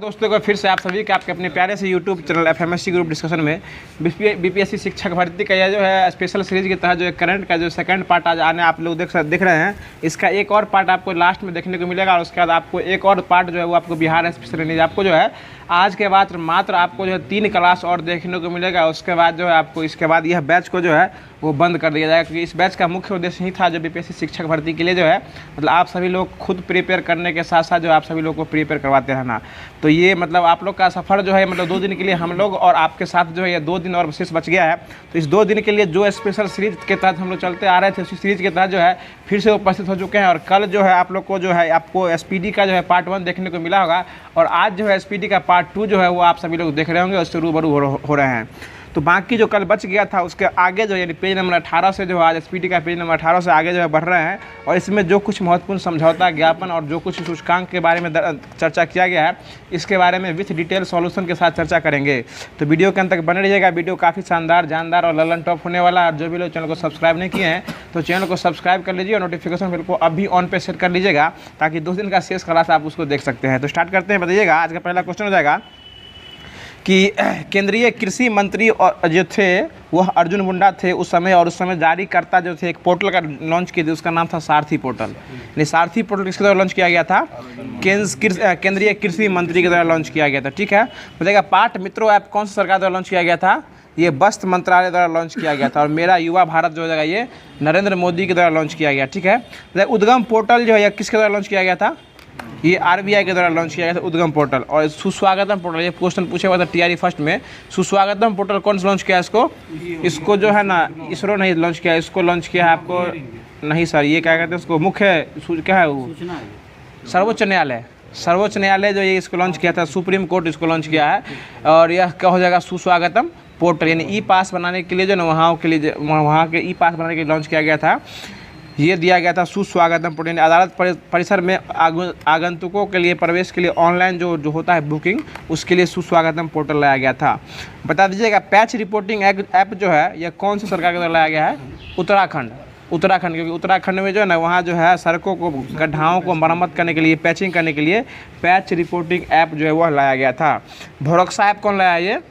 दोस्तों को फिर से आप सभी का आपके अपने प्यारे से यूट्यूब चैनल एफएमएससी ग्रुप डिस्कशन में बीपीएससी शिक्षक भर्ती का यह जो है स्पेशल सीरीज के तहत जो है करंट का जो सेकंड पार्ट आज आने आप लोग देख रहे हैं। इसका एक और पार्ट आपको लास्ट में देखने को मिलेगा और उसके बाद आपको एक और पार्ट जो है वो आपको बिहार स्पेशल न्यूज आपको जो है आज के बाद मात्र आपको जो है 3 क्लास और देखने को मिलेगा। उसके बाद जो है आपको इसके बाद यह बैच को जो है वो बंद कर दिया जाएगा, क्योंकि इस बैच का मुख्य उद्देश्य ही था जो बीपीएससी शिक्षक भर्ती के लिए जो है मतलब आप सभी लोग खुद प्रिपेयर करने के साथ साथ जो आप सभी लोग को प्रिपेयर करवाते रहना। तो ये मतलब आप लोग का सफ़र जो है मतलब 2 दिन के लिए हम लोग और आपके साथ जो है ये 2 दिन और शेष बच गया है। तो इस 2 दिन के लिए जो स्पेशल सीरीज के तहत हम लोग चलते आ रहे थे उसी सीरीज के तहत जो है फिर से उपस्थित हो चुके हैं। और कल जो है आप लोग को जो है आपको एसपीडी का जो है पार्ट 1 देखने को मिला होगा और आज जो है एसपीडी का पार्ट 2 जो है वो आप सभी लोग देख रहे होंगे, उससे रूबरू हो रहे हैं। तो बाकी जो कल बच गया था उसके आगे जो यानी पेज नंबर 18 से जो आज एसपीडी का पेज नंबर 18 से आगे जो है बढ़ रहे हैं और इसमें जो कुछ महत्वपूर्ण समझौता ज्ञापन और जो कुछ सूचकांक के बारे में चर्चा किया गया है इसके बारे में विथ डिटेल सॉल्यूशन के साथ चर्चा करेंगे। तो वीडियो के अंत तक बने रहिएगा। वीडियो काफ़ी शानदार, जानदार और ललन टॉप होने वाला है। और जो भी लोग चैनल को सब्सक्राइब नहीं किए हैं तो चैनल को सब्सक्राइब कर लीजिए और नोटिफिकेशन बिल को अभी ऑन पे सेट कर लीजिएगा ताकि 2 दिन का शेष क्लास आप उसको देख सकते हैं। तो स्टार्ट करते हैं। बताइएगा आज का पहला क्वेश्चन हो जाएगा कि केंद्रीय कृषि मंत्री और जो थे वह अर्जुन मुंडा थे उस समय, और उस समय जारीकर्ता जो थे एक पोर्टल का लॉन्च किए थे, उसका नाम था सारथी पोर्टल। यानी सारथी पोर्टल किसके द्वारा लॉन्च किया गया था? केंद्रीय कृषि मंत्री के द्वारा लॉन्च किया गया था। ठीक है, बताइएगा पाठ मित्रों ऐप कौन सी सरकार द्वारा लॉन्च किया गया था? ये वस्त्र मंत्रालय द्वारा लॉन्च किया गया था। और मेरा युवा भारत जो हो जाएगा ये नरेंद्र मोदी के द्वारा लॉन्च किया गया। ठीक है, उद्गम पोर्टल जो है किसके द्वारा लॉन्च किया गया था? ये आरबीआई के द्वारा लॉन्च किया गया था उद्गम पोर्टल। और सुस्वागतम पोर्टल, ये क्वेश्चन पूछा हुआ था टीआरई फर्स्ट में, सुस्वागतम पोर्टल कौन सा लॉन्च किया इसको जो है ना इसरो नहीं लॉन्च किया, इसको लॉन्च किया है आपको नहीं सर, ये क्या कहते हैं उसको मुख्य क्या है वो सर्वोच्च न्यायालय जो ये इसको लॉन्च किया था, सुप्रीम कोर्ट इसको लॉन्च किया है। और यह क्या हो जाएगा? सुस्वागतम पोर्टल, यानी ई पास बनाने के लिए जो ना वहाँ के ई पास बनाने के लिए लॉन्च किया गया था। ये दिया गया था सुस्वागतम पोर्टल। अदालत परिसर में आगंतुकों के लिए प्रवेश के लिए ऑनलाइन जो होता है बुकिंग, उसके लिए सुस्वागतम पोर्टल लाया गया था। बता दीजिएगा पैच रिपोर्टिंग ऐप जो है यह कौन सी सरकार के द्वारा लाया गया है? उत्तराखंड, क्योंकि उत्तराखंड में जो है ना वहाँ जो है सड़कों को गड्ढाओं को मरम्मत करने के लिए पैचिंग करने के लिए पैच रिपोर्टिंग ऐप जो है वह लाया गया था। भरोसा ऐप कौन लाया? ये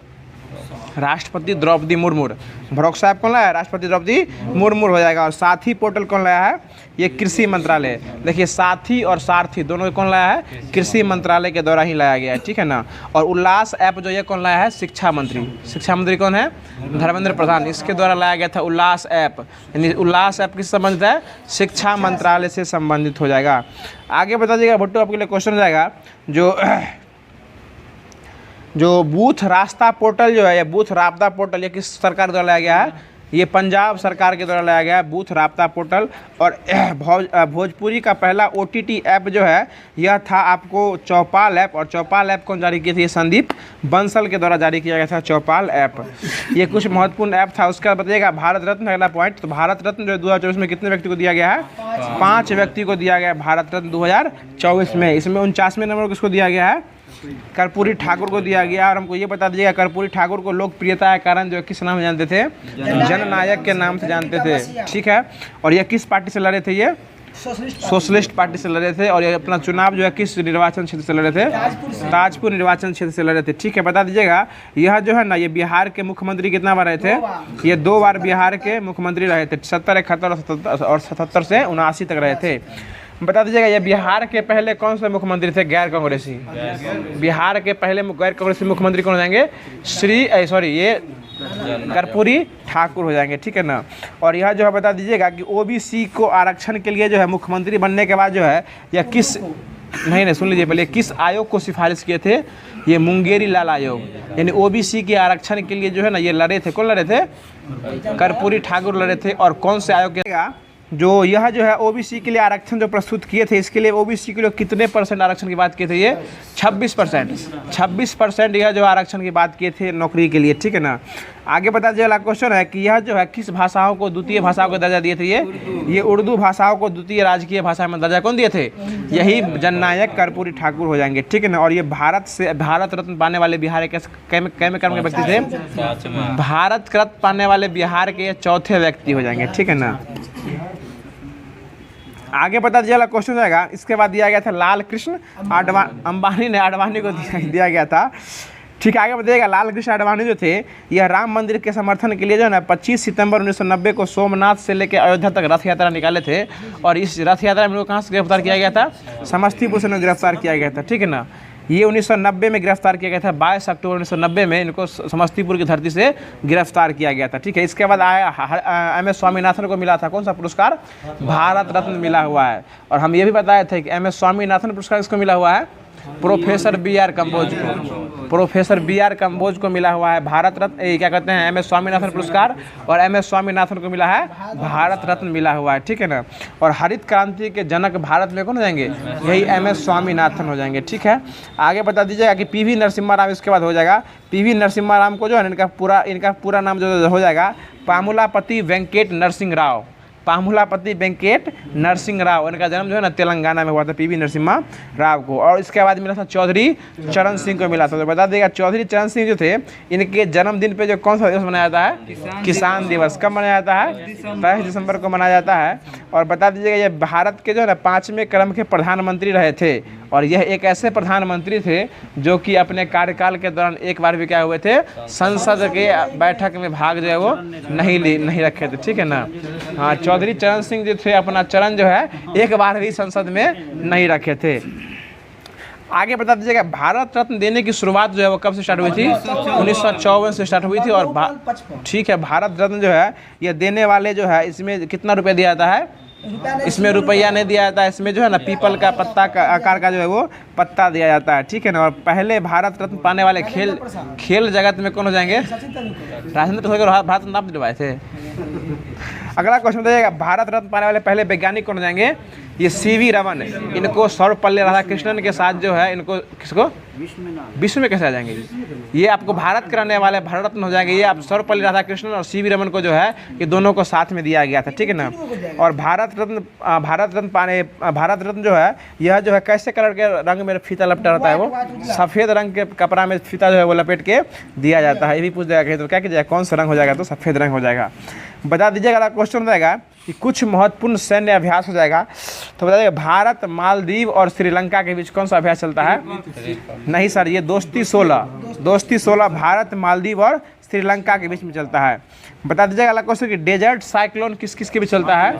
राष्ट्रपति द्रौपदी मुर्मू। भरोसा ऐप कौन लाया है? राष्ट्रपति द्रौपदी मुर्मू हो जाएगा। और साथी पोर्टल कौन लाया है? ये कृषि मंत्रालय। देखिए साथी और सारथी दोनों कौन लाया है? कृषि मंत्रालय के द्वारा ही लाया गया है। ठीक है ना। और उल्लास ऐप जो ये कौन लाया है? शिक्षा मंत्री कौन है? धर्मेंद्र प्रधान। इसके द्वारा लाया गया था उल्लास ऐप। यानी उल्लास ऐप किससे संबंधित है? शिक्षा मंत्रालय से संबंधित हो जाएगा। आगे बता दीजिएगा भुट्टो, आपके लिए क्वेश्चन हो जाएगा जो बूथ रास्ता पोर्टल जो है या बूथ राबता पोर्टल, ये किस सरकार द्वारा लाया गया है? ये पंजाब सरकार के द्वारा लाया गया है बूथ राबता पोर्टल। और भोजपुरी का पहला ओटीटी ऐप जो है यह था आपको चौपाल ऐप। और चौपाल ऐप कौन जारी किए थे? ये संदीप बंसल के द्वारा जारी किया गया था चौपाल ऐप। ये कुछ महत्वपूर्ण ऐप था। उसका बताइएगा भारत रत्न, अगला पॉइंट। तो भारत रत्न जो 2024 में कितने व्यक्ति को दिया गया है? 5 व्यक्ति को दिया गया है भारत रत्न 2024 में। इसमें 49वें नंबर किसको दिया गया है? कर्पूरी ठाकुर को दिया गया। और हमको ये बता दीजिएगा कर्पूरी ठाकुर को लोकप्रियता के कारण जो किस नाम से जानते थे? जननायक के नाम से जानते थे। ठीक है, और ये किस पार्टी से लड़े थे? ये सोशलिस्ट पार्टी से लड़े थे। और ये अपना चुनाव जो है किस निर्वाचन क्षेत्र से लड़े थे? ताजपुर निर्वाचन क्षेत्र से लड़े थे। ठीक है, बता दीजिएगा यह जो है ना ये बिहार के मुख्यमंत्री कितना बार रहे थे? ये 2 बार बिहार के मुख्यमंत्री रहे थे, 70, 71 और 77 से 79 तक रहे थे। बता दीजिएगा ये बिहार के पहले कौन से मुख्यमंत्री थे? गैर कांग्रेसी। बिहार के पहले गैर कांग्रेसी मुख्यमंत्री कौन हो जाएंगे? ये कर्पूरी ठाकुर हो जाएंगे। ठीक है ना। और यह जो है बता दीजिएगा कि ओबीसी को आरक्षण के लिए जो है मुख्यमंत्री बनने के बाद जो है या किस नहीं सुन लीजिए पहले, किस आयोग को सिफारिश किए थे? ये मुंगेरी लाल आयोग। यानी ओबीसी के आरक्षण के लिए जो है ना ये लड़े थे। कौन लड़े थे? कर्पूरी ठाकुर लड़े थे। और कौन से आयोग के जो यह जो है ओबीसी के लिए आरक्षण जो प्रस्तुत किए थे, इसके लिए ओबीसी के लिए कितने % आरक्षण की बात किए थे? ये 26%। यह जो आरक्षण की बात किए थे नौकरी के लिए। ठीक है ना। आगे बता दीजिए अगला क्वेश्चन है कि यह जो है किस भाषाओं को द्वितीय भाषाओं को दर्जा दिए थे? ये उर्दू भाषाओं को द्वितीय राजकीय भाषा में दर्जा कौन दिए थे? यही जननायक कर्पूरी ठाकुर हो जाएंगे। ठीक है ना। और ये भारत रत्न पाने वाले बिहार के के व्यक्ति थे? भारत रत्न पाने वाले बिहार के 4थे व्यक्ति हो जाएंगे। ठीक है ना। आगे बता दीजिए वाला क्वेश्चन जाएगा। इसके बाद दिया गया था लाल कृष्ण अंबानी ने अडवाणी को दिया गया था। ठीक है, आगे बताइएगा लाल कृष्ण आडवाणी जो थे यह राम मंदिर के समर्थन के लिए जो है ना 25 सितंबर 1990 को सोमनाथ से लेकर अयोध्या तक रथ यात्रा निकाले थे। और इस रथ यात्रा में कहाँ से गिरफ्तार किया गया था? समस्तीपुर से गिरफ्तार किया गया था। ठीक है ना, ये 1990 में गिरफ्तार किया गया था। 22 अक्टूबर 1990 में इनको समस्तीपुर की धरती से गिरफ्तार किया गया था। ठीक है, इसके बाद आया MS स्वामीनाथन को मिला था कौन सा पुरस्कार? भारत रत्न मिला हुआ है। और हम ये भी बताए थे कि MS स्वामीनाथन पुरस्कार किसको मिला हुआ है? प्रोफेसर BR कम्बोज को। प्रोफेसर BR कम्बोज को मिला हुआ है भारत रत्न, क्या कहते हैं, MS स्वामीनाथन पुरस्कार। और MS स्वामीनाथन को मिला है भारत रत्न मिला हुआ है। ठीक है ना, और हरित क्रांति के जनक भारत में कौन हो जाएंगे? यही MS स्वामीनाथन हो जाएंगे। ठीक है, आगे बता दीजिएगा कि PV नरसिम्हा राव इसके बाद हो जाएगा। PV नरसिम्हा राव को जो है इनका पूरा नाम जो हो जाएगा पामुलापति वेंकट नरसिंह राव। पामुलापति वेंकट नरसिंह राव, इनका जन्म जो है ना तेलंगाना में हुआ था, PV नरसिम्हा राव को। और इसके बाद मिला था चौधरी चरण सिंह को मिला था। तो बता देगा चौधरी चरण सिंह जो थे इनके जन्मदिन पे जो कौन सा दिवस मनाया जाता है? किसान दिवस। कब मनाया जाता है? 22 दिसंबर को मनाया जाता है। और बता दीजिएगा ये भारत के जो है ना 5वें क्रम के प्रधानमंत्री रहे थे। और यह एक ऐसे प्रधानमंत्री थे जो कि अपने कार्यकाल के दौरान एक बार भी क्या हुए थे? संसद के बैठक में भाग जो है वो नहीं रखे थे। ठीक है ना, हाँ, चौधरी चरण सिंह जो थे अपना चरण जो है एक बार भी संसद में नहीं रखे थे। आगे बता दीजिएगा भारत रत्न देने की शुरुआत जो है वो कब से स्टार्ट हुई थी? 1954 से स्टार्ट हुई थी। और ठीक है, भारत रत्न जो है ये देने वाले जो है इसमें कितना रुपया दिया जाता है? इसमें रुपया नहीं दिया जाता है, इसमें जो है ना पीपल का पत्ता का आकार का जो है वो पत्ता दिया जाता है। ठीक है ना, और पहले भारत रत्न पाने वाले खेल जगत में कौन हो जाएंगे? राजेंद्र प्रसाद को भारत रत्न आप दिलवाए थे। अगला क्वेश्चन बताइएगा भारत रत्न पाने वाले पहले वैज्ञानिक कौन हो जाएंगे? ये CV रमन है। इनको सर्वपल्ली राधाकृष्णन के साथ जो है इनको किसको विश्व में कैसे आ जाएंगे? ये आपको भारत के रहने वाले भारत रत्न हो जाएंगे। ये आप सर्वपल्ली राधाकृष्णन और CV रमन को जो है ये दोनों को साथ में दिया गया था। ठीक है ना, और भारत रत्न जो है यह जो है कैसे कलर के रंग में फीता लपटा रहता है? वो सफ़ेद रंग के कपड़ा में फीता जो है वो लपेट के दिया जाता है। ये भी पूछ जाएगा तो क्या कीजिएगा कौन सा रंग हो जाएगा? तो सफ़ेद रंग हो जाएगा। बता दीजिएगा अगला क्वेश्चन रहेगा कि कुछ महत्वपूर्ण सैन्य अभ्यास हो जाएगा। तो बताइए भारत मालदीव और श्रीलंका के बीच कौन सा अभ्यास चलता है? नहीं सर, ये दोस्ती 16 भारत मालदीव और श्रीलंका के बीच में चलता है। बता दीजिएगा अगला क्वेश्चन कि डेजर्ट साइक्लोन किस किस के बीच चलता है?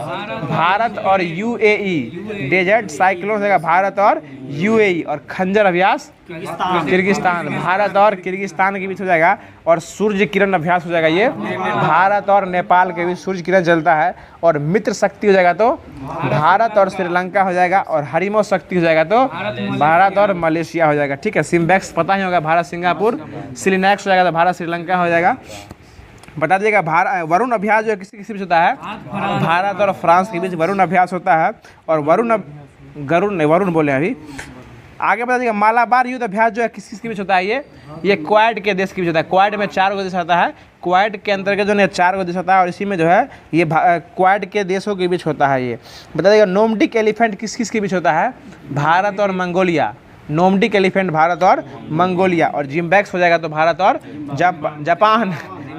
भारत और UAE। डेजर्ट साइक्लोन हो जाएगा भारत और UAE। और खंजर अभ्यास किर्गिस्तान, भारत और किर्गिस्तान के बीच हो जाएगा। और सूर्य किरण अभ्यास हो जाएगा ये भारत और नेपाल के बीच सूर्य किरण चलता है। और मित्र शक्ति हो जाएगा तो भारत और श्रीलंका हो जाएगा। और हरिमो शक्ति हो जाएगा तो भारत और मलेशिया हो जाएगा। ठीक है, सिम्बैक्स पता ही होगा भारत सिंगापुर, सिलिनैक्स हो जाएगा तो भारत श्रीलंका हो जाएगा। बता दीजिएगा वरुण अभ्यास जो है किसी किसी बीच होता है? भारत और फ्रांस के बीच वरुण अभ्यास होता है। और वरुण बोले अभी। आगे बता दीजिएगा मालाबार युद्ध अभ्यास जो है किस किसके बीच होता है? ये क्वाड के देश के बीच होता है। क्वाड में 4 देश आता है। क्वाड के अंतर्गत जो है 4 देश होता है। और इसी में जो है ये क्वाड के देशों के बीच होता है। ये बता दीजिएगा नोमडिक एलिफेंट किस किस के बीच होता है? भारत और मंगोलिया। नोमडिक एलिफेंट भारत और मंगोलिया। और जिम्बैक्स हो जाएगा तो भारत और जापान।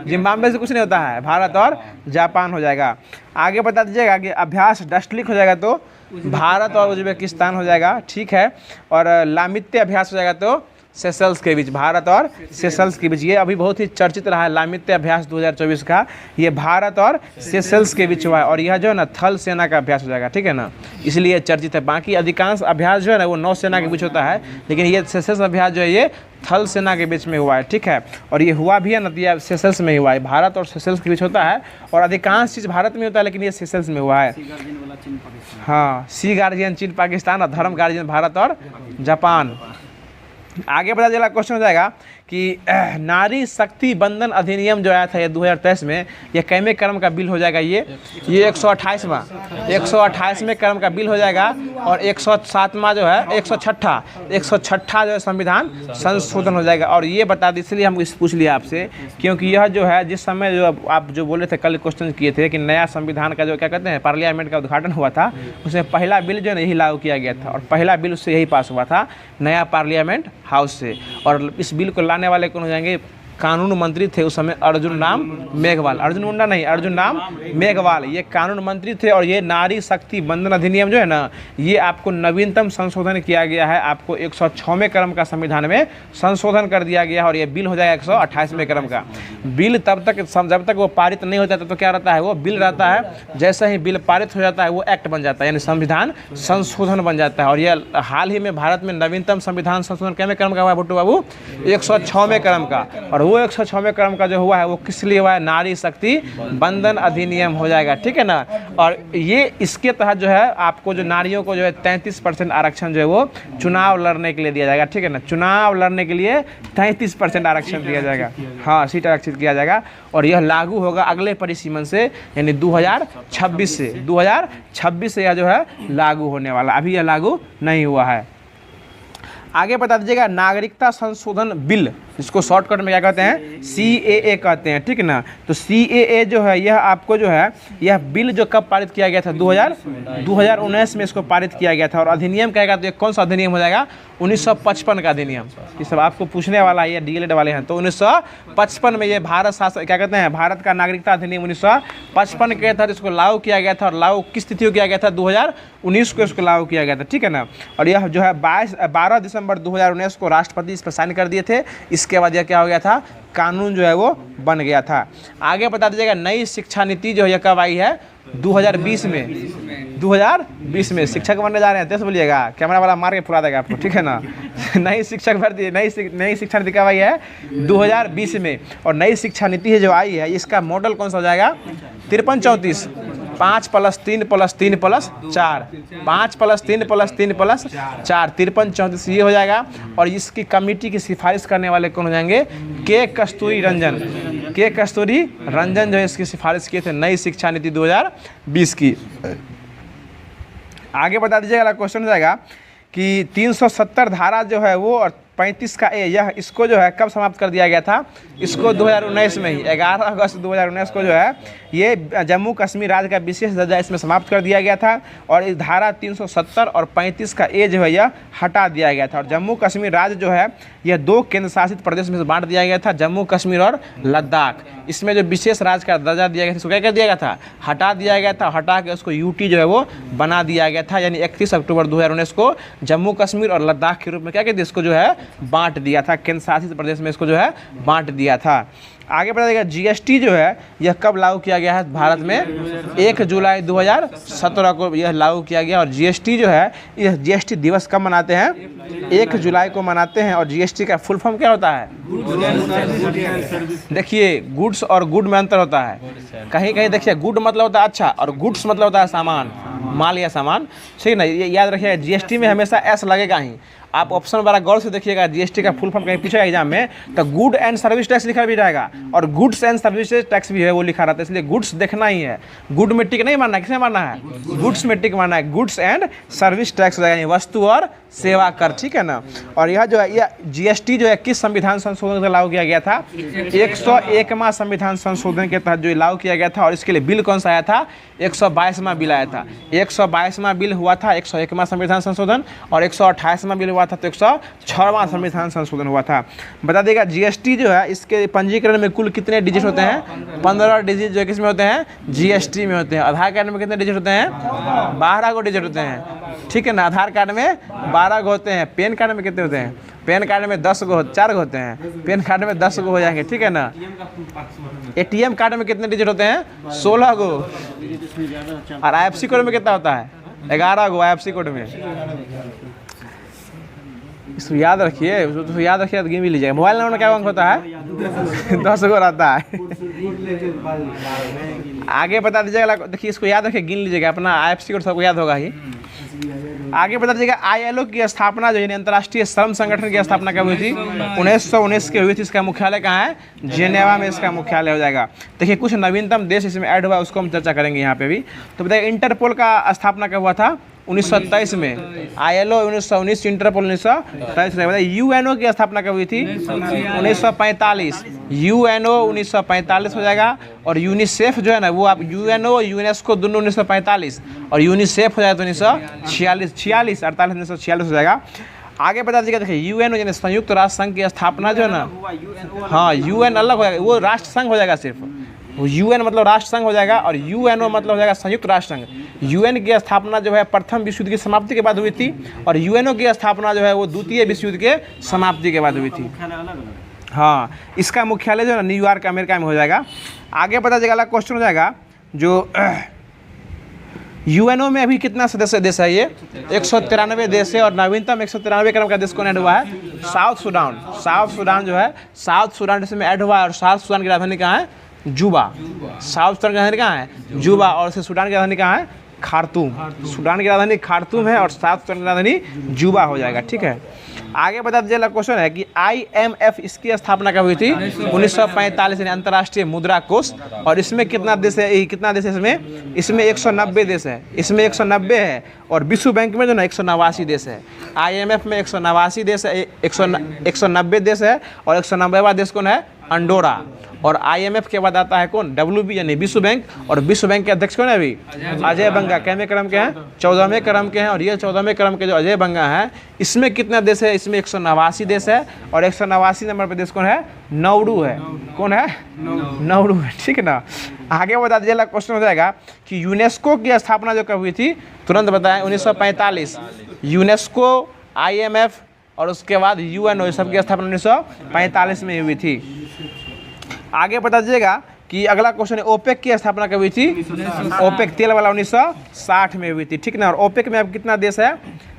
जिम्बाब्वे से कुछ नहीं होता है, भारत और जापान हो जाएगा। आगे बता दीजिएगा कि अभ्यास डस्टलिक हो जाएगा तो भारत और उज्बेकिस्तान हो जाएगा। ठीक है, और लामित्य अभ्यास हो जाएगा तो सेशल्स के बीच, भारत और सेशल्स के बीच। ये अभी बहुत ही चर्चित रहा है लामित्य अभ्यास 2024 का, ये भारत और सेशल्स के बीच हुआ है। और यह जो है ना थल सेना का अभ्यास हो जाएगा। ठीक है ना, इसलिए चर्चित है। बाकी अधिकांश अभ्यास जो है ना वो नौसेना के बीच होता है, लेकिन ये सेशल्स अभ्यास जो है ये थल सेना के बीच में हुआ है। ठीक है, और ये हुआ भी है ना, ये सेशल्स में हुआ है। भारत और सेशल्स के बीच होता है। और अधिकांश चीज़ भारत में होता है, लेकिन ये सेशल्स में हुआ है। हाँ, सी गार्जियन चीन पाकिस्तान और धर्म गार्जियन भारत और जापान। आगे बता दिया क्वेश्चन हो जाएगा कि नारी शक्ति बंधन अधिनियम जो आया था ये 2023 में, ये कैमे क्रम का बिल हो जाएगा? ये 128वां क्रम का बिल हो जाएगा। और 107वां जो है 106 जो है संविधान संशोधन हो जाएगा। और ये बता दी, इसलिए हम इस पूछ लिया आपसे, क्योंकि यह जो है जिस समय जो आप जो बोले थे कल क्वेश्चन किए थे कि नया संविधान का जो क्या कहते हैं पार्लियामेंट का उद्घाटन हुआ था, उसमें पहला बिल जो है यही लागू किया गया था। और पहला बिल उससे यही पास हुआ था नया पार्लियामेंट हाउस से। और इस बिल को लाने वाले कौन हो जाएंगे? कानून मंत्री थे उस समय अर्जुन राम मेघवाल, अर्जुन मुंडा नहीं, अर्जुन राम मेघवाल, ये कानून मंत्री थे। और ये नारी शक्ति बंधन अधिनियम जो है ना, ये आपको नवीनतम संशोधन किया गया है, आपको 106वें क्रम का संविधान में संशोधन कर दिया गया है। और ये बिल हो जाएगा 128वें क्रम का बिल। तब तक जब तक वो पारित नहीं होता तो क्या रहता है, वो बिल रहता है। जैसे ही बिल पारित हो जाता है वो एक्ट बन जाता है, यानी संविधान संशोधन बन जाता है। और ये हाल ही में भारत में नवीनतम संविधान संशोधन कितने क्रम का हुआ है भुट्टू बाबू, 106वें क्रम का। और वो 106वें क्रम का जो हुआ है वो किस लिए हुआ है, नारी शक्ति बंधन अधिनियम हो जाएगा, ठीक है ना। और ये इसके तहत जो है आपको जो नारियों को जो है 33% आरक्षण जो है वो चुनाव लड़ने के लिए दिया जाएगा, ठीक है ना। चुनाव लड़ने के लिए 33% आरक्षण दिया जाएगा, हाँ सीट आरक्षित किया जाएगा। और यह लागू होगा अगले परिसीमन से, यानी 2026 से, 2026 से यह जो है लागू होने वाला, अभी यह लागू नहीं हुआ है। आगे बता दीजिएगा नागरिकता संशोधन बिल, इसको शॉर्टकट में क्या कहते हैं, CAA कहते हैं, ठीक है ना। तो CAA जो है यह आपको जो है यह बिल जो कब पारित किया गया था, 2019 में इसको पारित किया गया था। और अधिनियम कहेगा तो ये कौन सा अधिनियम हो जाएगा, 1955 का अधिनियम। ये सब आपको पूछने वाला है, ये DLED वाले हैं। तो 1955 में ये भारत शासन क्या कहते हैं, भारत का नागरिकता अधिनियम 1955 के तहत इसको लागू किया गया था। और लागू किस तिथि को किया गया था, 2019 को इसको लागू किया गया था, ठीक है ना। और यह जो है 12 दिसंबर 2019 को राष्ट्रपति इस पर साइन कर दिए थे। इसके बाद यह क्या हो गया था, कानून जो है वो बन गया था। आगे बता दीजिएगा नई शिक्षा नीति जो है कब आई है, 2020 में, 2020 में शिक्षक बनने जा रहे हैं, तो बोलिएगा कैमरा वाला मार के फुला देगा आपको, ठीक है ना। नई शिक्षक भर्ती, नई शिक्षा नीति कब आई है, 2020 में। और नई शिक्षा नीति जो आई है इसका मॉडल कौन सा हो जाएगा, 53-34, 5+3+3+4, 5+3+3+4, 53-34 ये हो जाएगा। और इसकी कमेटी की सिफारिश करने वाले कौन हो जाएंगे, के कस्तूरी रंजन, के कस्तूरी रंजन जो है इसकी सिफारिश किए थे नई शिक्षा नीति 2020 की। आगे बता दीजिएगा, क्वेश्चन हो जाएगा कि 370 धारा जो है वो और 35 का ए, यह इसको जो है कब समाप्त कर दिया गया था, इसको 2019 में ही 11 अगस्त 2019 को जो है ये जम्मू कश्मीर राज्य का विशेष दर्जा इसमें समाप्त कर दिया गया था। और इस धारा 370 और 35 का ए जो है यह हटा दिया गया था। और जम्मू कश्मीर राज्य जो है यह 2 केंद्र शासित प्रदेश में से बांट दिया गया था, जम्मू कश्मीर और लद्दाख। इसमें जो विशेष राज्य का दर्जा दिया गया था उसको क्या कर दिया गया था, हटा दिया गया था। हटा के उसको UT जो है वो बना दिया गया था, यानी 31 अक्टूबर 2019 को जम्मू कश्मीर और लद्दाख के रूप में क्या कहते हैं इसको जो है बांट दिया था, केंद्र शासित प्रदेश में इसको जो है बांट दिया था। आगे बढ़ा जाएगा GST जो है यह कब लागू किया गया है भारत में, 1 जुलाई 2017 को यह लागू किया गया। और GST जो है यह GST दिवस कब मनाते हैं, 1 जुलाई को मनाते हैं। और GST का फुल फॉर्म क्या होता है, देखिए गुड्स और गुड में अंतर होता है। कहीं कहीं देखिए गुड मतलब होता है अच्छा, और गुड्स मतलब होता है सामान, माल या सामान, ठीक ना। ये याद रखिएगा, GST में हमेशा S लगेगा ही। आप ऑप्शन बड़ा गौर से देखिएगा, GST का फुल फॉर्म कहीं पूछेगा एग्जाम में तो गुड एंड सर्विस टैक्स लिखा भी रहेगा, और गुड्स एंड सर्विसेज टैक्स भी है वो लिखा रहता है। इसलिए गुड्स देखना ही है, गुड में टिक नहीं मारना है, किसमें मारना है, गुड्स में टिक मारना है। गुड्स एंड सर्विस टैक्स हो जाएगा, वस्तु और सेवा कर, ठीक है ना। और यह जो है यह GST जो है किस संविधान संशोधन से लागू किया गया था, 101वां संविधान संशोधन के तहत जो लागू किया गया था। और इसके लिए बिल कौन सा आया था, 122वां बिल आया था। 122वां बिल हुआ था 101वां संविधान संशोधन, और 128वां बिल हुआ था तो 106वां संविधान संशोधन हुआ था। बता देगा GST जो है इसके पंजीकरण में कुल कितने डिजिट होते हैं, 15 डिजिट जो किस में होते हैं, GST में होते हैं। आधार कार्ड में कितने डिजिट होते हैं, 12 डिजिट होते हैं, ठीक है ना। आधार कार्ड में 12 होते हैं। पेन कार्ड में कितने होते हैं, पेन कार्ड में 4 होते हैं, पेन कार्ड में 10 हो जाएंगे, ठीक है ना। ATM कार्ड में कितने डिजिट होते हैं, 16 और IFSC कोड में कितना होता है, 11 IFSC कोड में। इसको याद रखिए, तो याद रखिए तो गिन भी लीजिएगा। मोबाइल नंबर में क्या अंक होता है, 10 रहता है। आगे बता दीजिएगा, देखिए इसको याद रखिए, गिन लीजिएगा, अपना IFSC कोड सबको याद होगा ही। आगे बता दीजिएगा ILO की स्थापना जो है अंतर्राष्ट्रीय श्रम संगठन की स्थापना कब हुई थी, 1919 की हुई थी। इसका मुख्यालय कहाँ है, जेनेवा में इसका मुख्यालय हो जाएगा। देखिए कुछ नवीनतम देश इसमें ऐड हुआ, उसको हम चर्चा करेंगे यहाँ पे भी। तो बताइए इंटरपोल का स्थापना कब हुआ था, 1927 में। ILO 1919, इंटरपोल 1927 में। बताइए UNO की स्थापना कब हुई थी, 1945। UNO 1945 हो जाएगा। और यूनिसेफ जो है ना वो आप UNO UNESCO दोनों 1945, और यूनिसेफ हो जाएगा तो 1946, 48 1946 हो जाएगा। आगे बता दीजिएगा, देखिए यूएनओ यानी संयुक्त राष्ट्र संघ की स्थापना जो है ना, हाँ यूएन अलग हो जाएगा, वो राष्ट्र संघ हो जाएगा सिर्फ, वो यूएन मतलब राष्ट्र संघ हो जाएगा और यूएनओ मतलब हो जाएगा संयुक्त राष्ट्र संघ। यूएन की स्थापना जो है प्रथम विश्व युद्ध की समाप्ति के बाद हुई थी और यूएनओ की स्थापना जो है वो द्वितीय विश्व युद्ध के समाप्ति के बाद हुई थी। हाँ, इसका मुख्यालय जो है ना न्यूयॉर्क अमेरिका में हो जाएगा। आगे पता चलेगा, अगला क्वेश्चन हो जाएगा जो यूएनओ में अभी कितना सदस्य देश है, ये 193 देश है और नवीनतम 193 क्रम का देश कौन ऐड हुआ है, साउथ सूडान। साउथ सूडान जो है, साउथ सूडान इसमें ऐड हुआ है और साउथ सूडान की राजधानी कहाँ है, जुबा। साउथ सूडान की राजधानी कहाँ है, जुबा, और सूडान की राजधानी कहाँ है, खार्तूम। सूडान की राजधानी खार्तूम है और साउथ सूडान की राजधानी जुबा हो जाएगा, ठीक है। आगे बता दीजिए, क्वेश्चन है कि IMF इसकी स्थापना कब हुई थी, 1945 यानी अंतर्राष्ट्रीय मुद्रा कोष। और इसमें कितना देश है, कितना देश है इसमें, इसमें 190 देश है, इसमें 190 है और विश्व बैंक में जो ना 189 देश है। IMF में 189 देश है, 190 देश है और 190वां देश कौन है, अंडोरा। और IMF के बाद आता है कौन, WB यानी विश्व बैंक, और विश्व बैंक के अध्यक्ष कौन है अभी, अजय बंगा। कैवें क्रम के हैं, 14वें क्रम के हैं और ये 14वें क्रम के जो अजय बंगा हैं, इसमें कितना देश है, इसमें 189 देश है और 189 नंबर पर देश कौन है, नाउरू है। कौन है, नाउरू है, ठीक है ना। आगे बता दीजिए, क्वेश्चन हो जाएगा कि यूनेस्को की स्थापना जो कब हुई थी, तुरंत बताएं, 1945। यूनेस्को, IMF और उसके बाद यूएनओ सबकी स्थापना 1945 में हुई थी। आगे बता दीजिएगा कि अगला क्वेश्चन है, ओपेक की स्थापना कब हुई थी, ओपेक तेल वाला 1960 में हुई थी, ठीक ना। और ओपेक में अब कितना देश है,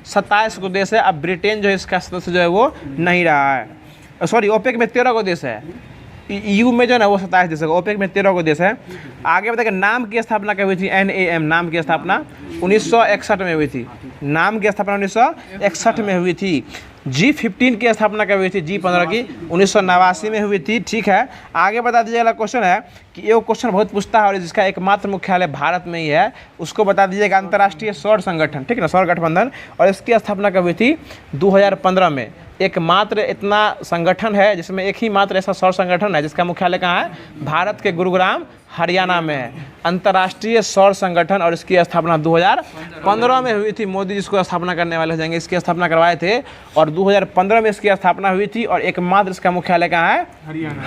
27 को देश है। अब ब्रिटेन जो है इसका सदस्य जो है वो नहीं रहा है, सॉरी ओपेक में 13 को देश है, EU में जो है ना वो 27 देश है, ओपेक में 13 को देश है। आगे बताइए, नाम की स्थापना कब हुई थी, NAM नाम की स्थापना 1961 में हुई थी, नाम की स्थापना 1961 में हुई थी। G15 की स्थापना कब हुई थी, G15 की 1989 में हुई थी, ठीक है। आगे बता दीजिए, अगला क्वेश्चन है कि ये क्वेश्चन बहुत पूछता है और जिसका एकमात्र मुख्यालय भारत में ही है, उसको बता दीजिएगा, अंतर्राष्ट्रीय सौर संगठन, ठीक है ना, सौर गठबंधन। और इसकी स्थापना कब हुई थी, 2015 में। एकमात्र इतना संगठन है जिसमें एक ही मात्र ऐसा सौर संगठन है जिसका मुख्यालय कहाँ है, भारत के गुरुग्राम हरियाणा में है, अंतर्राष्ट्रीय सौर संगठन। और इसकी स्थापना 2015 में हुई थी। मोदी जिसको स्थापना करने वाले हो जाएंगे, इसकी स्थापना करवाए थे और 2015 में इसकी स्थापना हुई थी। और एकमात्र इसका मुख्यालय कहाँ है,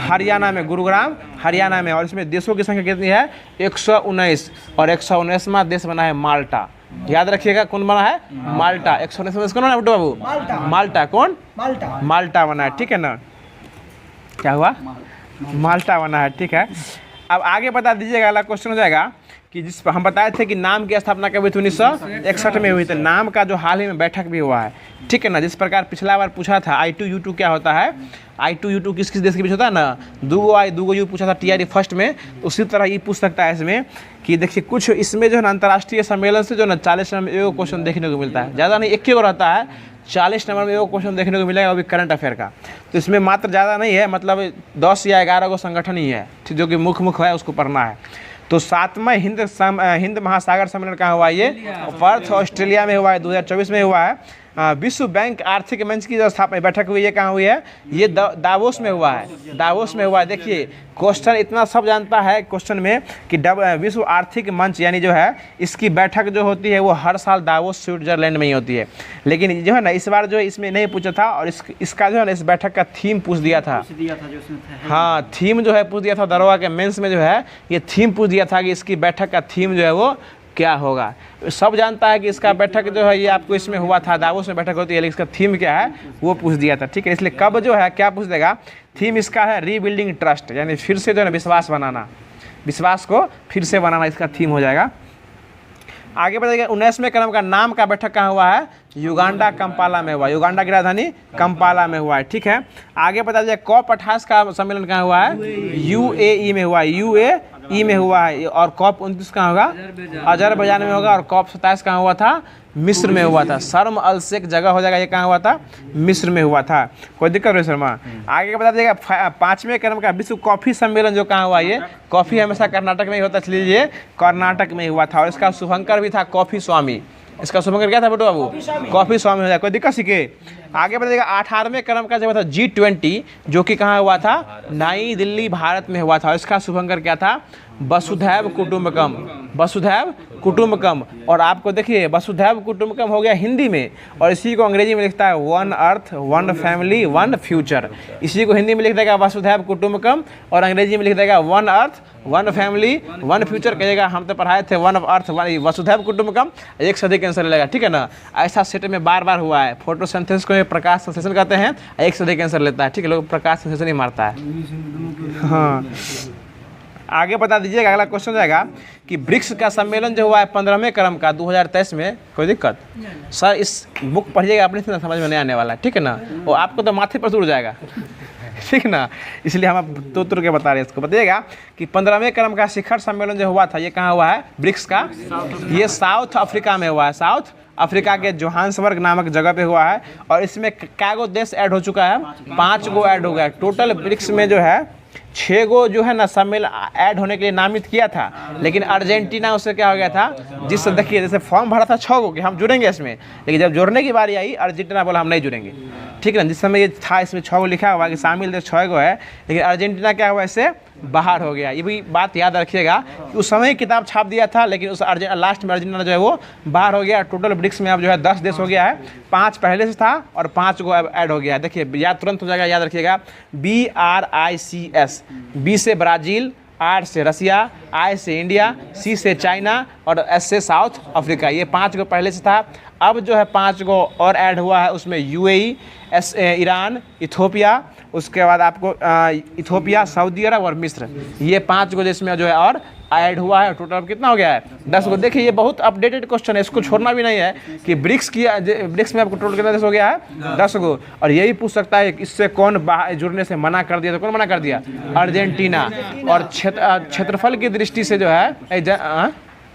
हरियाणा में, गुरुग्राम हरियाणा में। और इसमें देशों की संख्या कितनी है, 119 और 119वां देश बना है माल्टा। याद रखिएगा, कौन बना है, माल्टा। 119 कौन बना है बाबू, माल्टा। कौन, माल्टा बना है, ठीक है ना। क्या हुआ, माल्टा बना है, ठीक है। अब आगे बता दीजिएगा, अगला क्वेश्चन हो जाएगा कि जिस पर हम बताए थे कि नाम की स्थापना कब हुई थी, 1961 में हुई थी। नाम का जो हाल ही में बैठक भी हुआ है, ठीक है ना। जिस प्रकार पिछला बार पूछा था I2U2 क्या होता है, I2U2 किस किस देश के बीच होता है ना, 2 I 2 U पूछा था TRE फर्स्ट में, तो उसी तरह ये पूछ सकता है इसमें कि देखिए कुछ इसमें जो है ना अंतर्राष्ट्रीय सम्मेलन से जो ना 40 नंबर में एक क्वेश्चन देखने को मिलता है, ज़्यादा नहीं, एक ही रहता है। 40 नंबर में एक क्वेश्चन देखने को मिलेगा, वो भी करंट अफेयर का। तो इसमें मात्र ज़्यादा नहीं है, मतलब 10 या 11 को संगठन ही है, जो कि मुख्य है, उसको पढ़ना है। तो 7वां हिंद महासागर सम्मेलन कहाँ हुआ, ये पर्थ ऑस्ट्रेलिया में हुआ है, 2024 में हुआ है। विश्व बैंक आर्थिक मंच की जो स्थापना बैठक हुई है कहाँ हुई है, ये दावोस में हुआ है, दावोस में हुआ है। देखिए क्वेश्चन इतना सब जानता है क्वेश्चन में कि विश्व आर्थिक मंच यानी जो है इसकी बैठक जो होती है वो हर साल दावोस स्विट्जरलैंड में ही होती है। लेकिन जो है ना इस बार जो है इसमें नहीं पूछा था और इसका जो है ना इस बैठक का थीम पूछ दिया था। हाँ, थीम जो है पूछ दिया था, दरोगा के मेंस में जो है ये थीम पूछ दिया था कि इसकी बैठक का थीम जो है वो क्या होगा। सब जानता है कि इसका बैठक जो है ये आपको इसमें हुआ था, दावोस में बैठक होती है, लेकिन इसका थीम क्या है वो पूछ दिया था, ठीक है। इसलिए कब जो है क्या पूछ देगा, थीम इसका है रीबिल्डिंग ट्रस्ट, यानी फिर से जो है ना विश्वास बनाना, विश्वास को फिर से बनाना, इसका थीम हो जाएगा। आगे बताइएगा 19वें क्रम का नाम का बैठक कहाँ हुआ है, युगांडा कंपाला में हुआ, युगांडा की राजधानी कंपाला में हुआ है, ठीक है। आगे बता दीजिए COP 28 का सम्मेलन कहाँ हुआ है, UAE में हुआ है, UAE में हुआ है। और COP 29 कहाँ होगा, अजरबैजान में होगा। और COP 27 कहाँ हुआ था, मिस्र में हुआ था, शर्म अल शेख जगह हो जाएगा, ये कहाँ हुआ था, मिस्र में हुआ था। कोई दिक्कत नहीं शर्मा। आगे बता दीजिएगा 5वें क्रम का विश्व कॉफ़ी सम्मेलन जो कहाँ हुआ, ये कॉफ़ी हमेशा कर्नाटक में ही होता है, इसलिए ये कर्नाटक में हुआ था। और इसका शुभंकर भी था कॉफ़ी स्वामी, इसका शुभंकर क्या था बेटो बाबू, कॉफ़ी स्वामी हो जाए, कोई दिक्कत सीखे। आगे बताइएगा 18वें क्रम का जो था G20 जो कि कहाँ हुआ था, नई दिल्ली भारत में हुआ था। और इसका शुभंकर क्या था, वसुधैव कुटुंबकम, वसुधैव कुटुम्बकम, और आपको देखिए वसुधैव कुटुम्बकम हो गया हिंदी में, और इसी को अंग्रेजी में लिखता है one earth one family one future. इसी को हिंदी में लिख देगा वसुधैव कुटुम्बकम और अंग्रेजी में लिख देगा one earth one family one future कहेगा। हम तो पढ़ाए थे वन अर्थ वन वसुधैव कुटुम्बकम, एक से अधिक आंसर लेगा, ठीक है ना। ऐसा सेट में बार बार हुआ है। फोटोसिंथेसिस को प्रकाश संश्लेषण कहते हैं, एक से अधिक आंसर लेता है, ठीक है, लोग प्रकाश संश्लेषण ही मारता है। हाँ, आगे बता दीजिएगा। अगला क्वेश्चन जाएगा कि ब्रिक्स का सम्मेलन जो हुआ है 15वें क्रम का 2023 में, कोई दिक्कत? सर इस बुक पढ़िएगा, अपने से समझ में नहीं आने वाला है, ठीक है ना, और आपको तो माथे पर उड़ जाएगा, ठीक है ना, इसलिए हम तो तुर के बता रहे हैं। इसको बताइएगा कि 15वें क्रम का शिखर सम्मेलन जो हुआ था, ये कहाँ हुआ है ब्रिक्स का? ये साउथ अफ्रीका में हुआ है, साउथ अफ्रीका के जोहान्सबर्ग नामक जगह पे हुआ है। और इसमें क्या गो देश ऐड हो चुका है? 5 गो ऐड हो गया। टोटल ब्रिक्स में जो है 6 गो जो है ना सम्मेलन ऐड होने के लिए नामित किया था, लेकिन अर्जेंटीना उससे क्या हो गया था, जिससे देखिए जैसे फॉर्म भरा था 6 गो कि हम जुड़ेंगे इसमें, लेकिन जब जोड़ने की बारी आई अर्जेंटीना बोला हम नहीं जुड़ेंगे, ठीक है ना। जिस समय ये था इसमें 6 गो लिखा हुआ कि शामिल देश 6 गो है, लेकिन अर्जेंटीना क्या हुआ, इससे बाहर हो गया। ये भी बात याद रखिएगा कि उस समय किताब छाप दिया था, लेकिन उस लास्ट में अर्जेंटीना जो है वो बाहर हो गया। टोटल ब्रिक्स में अब जो है 10 देश हो गया है, 5 पहले से था और 5 को अब ऐड हो गया है। देखिए याद तुरंत हो जाएगा, याद रखिएगा BRICS, B से ब्राज़ील, R से रसिया, I से इंडिया, C से चाइना और S से साउथ अफ्रीका। ये 5 को पहले से था, अब जो है 5 को और ऐड हुआ है। उसमें UAE, ईरान, इथोपिया, उसके बाद आपको इथोपिया, सऊदी अरब और मिस्र, ये 5 को जिसमें जो है और ऐड हुआ है। टोटल कितना हो गया है? 10 को। देखिए ये बहुत अपडेटेड क्वेश्चन है, इसको छोड़ना भी नहीं है कि ब्रिक्स में आपको टोटल कितना देश हो गया है? 10 को। और यही पूछ सकता है इससे कौन जुड़ने से मना कर दिया, तो कौन मना कर दिया? अर्जेंटीना। और क्षेत्रफल की दृष्टि से जो है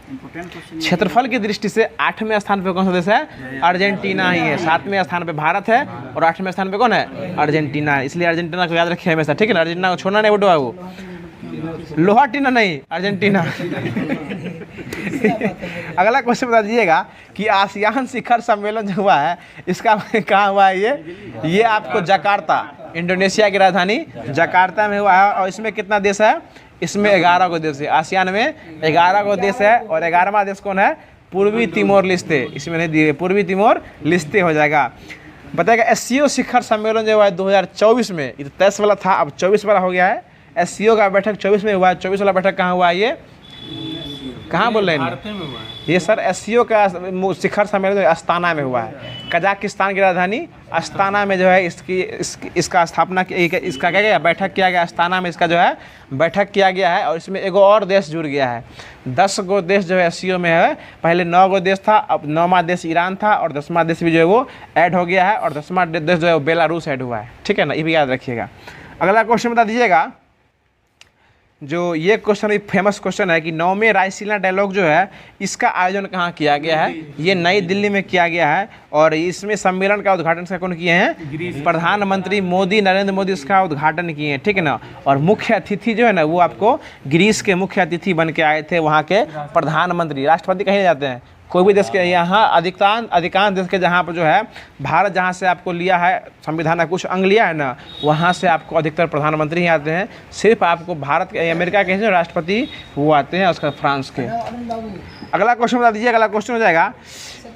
क्षेत्रफल की दृष्टि से 8वें स्थान पे कौन सा देश है? अर्जेंटीना ही है। 7वें स्थान पे भारत है और 8वें स्थान पे कौन है? अर्जेंटीना है। इसलिए अर्जेंटीना को याद रखिए हमेशा, ठीक है ना। अर्जेंटीना को छोड़ना नहीं, बेटो बाबू, लोहा टीना नहीं, अर्जेंटीना। अगला क्वेश्चन बता दीजिएगा कि आसियान शिखर सम्मेलन जो हुआ है इसका कहाँ हुआ है? ये आपको जकार्ता, इंडोनेशिया की राजधानी जकार्ता में हुआ है। और इसमें कितना देश है? इसमें 11 गो देश है। आसियान में 11 गो देश है और 11वां देश कौन है? पूर्वी तिमोर लिस्ते। इसमें नहीं दिए, पूर्वी तिमोर लिस्ते हो जाएगा। बताएगा SCO शिखर सम्मेलन जो हुआ है 2024 में, ये तो 23 वाला था, अब 24 वाला हो गया है। SCO का बैठक 24 में हुआ है। 24 वाला बैठक कहाँ हुआ है? ये कहाँ बोल रहे हैं? ये सर SCO का शिखर सम्मेलन अस्ताना में हुआ है। कजाकिस्तान की राजधानी अस्ताना में जो है इसका स्थापना इसका क्या गया, बैठक किया गया। अस्ताना में इसका जो है बैठक किया गया है। और इसमें एगो और देश जुड़ गया है। 10 गो देश जो है SCO में है। पहले 9 गो देश था, अब 9वां देश ईरान था और 10वां देश भी जो है वो ऐड हो गया है। और 10वां देश जो है वो बेलारूस ऐड हुआ है, ठीक है ना, ये भी याद रखिएगा। अगला क्वेश्चन बता दीजिएगा, जो ये क्वेश्चन भी फेमस क्वेश्चन है कि 9वें रायसीना डायलॉग जो है इसका आयोजन कहाँ किया गया है? ये नई दिल्ली में किया गया है। और इसमें सम्मेलन का उद्घाटन से कौन किए हैं? प्रधानमंत्री मोदी, नरेंद्र मोदी इसका उद्घाटन किए हैं, ठीक है ना। और मुख्य अतिथि जो है ना वो आपको ग्रीस के मुख्य अतिथि बन के आए थे, वहाँ के प्रधानमंत्री। राष्ट्रपति कहीं जाते हैं कोई भी देश के, यहाँ अधिकांश देश के जहाँ पर जो है भारत जहाँ से आपको लिया है संविधान का कुछ अंग लिया है ना, वहाँ से आपको अधिकतर प्रधानमंत्री ही आते हैं। सिर्फ आपको भारत के अमेरिका के जो राष्ट्रपति वो आते हैं, उसका फ्रांस के। अगला क्वेश्चन बता दीजिए। अगला क्वेश्चन हो जाएगा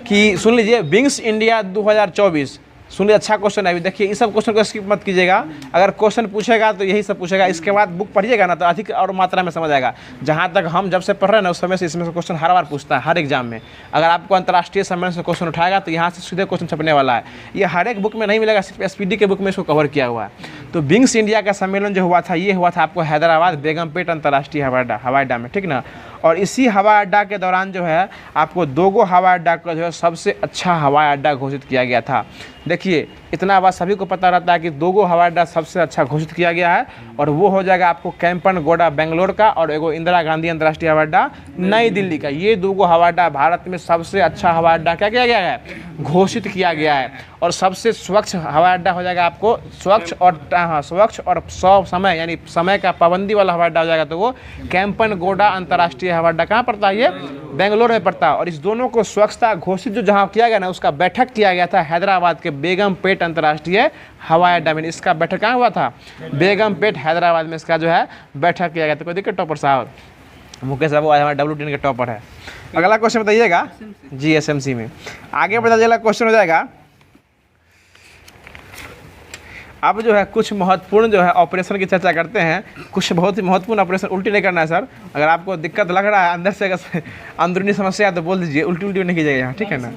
कि सुन लीजिए, विंग्स इंडिया 2024, सुनिए अच्छा क्वेश्चन है। अभी देखिए इस सब क्वेश्चन को स्किप मत कीजिएगा। अगर क्वेश्चन पूछेगा तो यही सब पूछेगा, इसके बाद बुक पढ़िएगा ना तो अधिक और मात्रा में समझ आएगा। जहाँ तक हम जब से पढ़ रहे हैं ना उस समय से इसमें से क्वेश्चन हर बार पूछता है, हर एग्जाम में। अगर आपको अंतर्राष्ट्रीय सम्मेलन से क्वेश्चन उठाएगा तो यहाँ से सीधे क्वेश्चन छपने वाला है। ये हर एक बुक में नहीं मिलेगा, सिर्फ SPD के बुक में इसको कवर किया हुआ है। तो विंग्स इंडिया का सम्मेलन जो हुआ था ये हुआ था आपको हैदराबाद बेगमपेट अंतर्राष्ट्रीय हवाई अड्डा में, ठीक ना। और इसी हवाई अड्डा के दौरान जो है आपको 2 गो हवाई अड्डा का जो है सबसे अच्छा हवाई अड्डा घोषित किया गया था। देखिए इतना बात सभी को पता रहता है कि 2 गो हवाई अड्डा सबसे अच्छा घोषित किया गया है। और वो हो जाएगा आपको केम्पनगोडा बेंगलोर का और एगो इंदिरा गांधी अंतर्राष्ट्रीय हवाई अड्डा नई दिल्ली का। ये 2 गो हवाई अड्डा भारत में सबसे अच्छा हवाई अड्डा क्या किया गया है? घोषित किया गया है। और सबसे स्वच्छ हवाई अड्डा हो जाएगा आपको स्वच्छ और 100 समय यानी समय का पाबंदी वाला हवाई अड्डा हो जाएगा तो वो केम्पनगोडा अंतर्राष्ट्रीय हवाई अड्डा कहाँ पड़ता है? ये बेंगलोर में पड़ता है। और इस दोनों को स्वच्छता घोषित जो जहाँ किया गया ना उसका बैठक किया गया था हैदराबाद के बेगमपेट अंतर्राष्ट्रीय हवाई अड्डा में। इसका बैठक कहाँ हुआ था? बेगमपेट हैदराबाद में इसका जो है बैठक किया गया था। कोई दिक्कत टॉपर साहब? मुकेश बाबू आज हमारे WTN के टॉपर है। अगला क्वेश्चन बताइएगा जी SMC में। आगे बढ़ा अगला क्वेश्चन हो जाएगा, अब जो है कुछ महत्वपूर्ण जो है ऑपरेशन की चर्चा करते हैं। कुछ बहुत ही महत्वपूर्ण ऑपरेशन, उल्टी नहीं करना है सर, अगर आपको दिक्कत लग रहा है अंदर से, अगर अंदरूनी समस्या है तो बोल दीजिए, उल्टी उल्टी नहीं कीजिएगा यहाँ, ठीक है ना,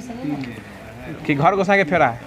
कि घर घुसा के फेरा है।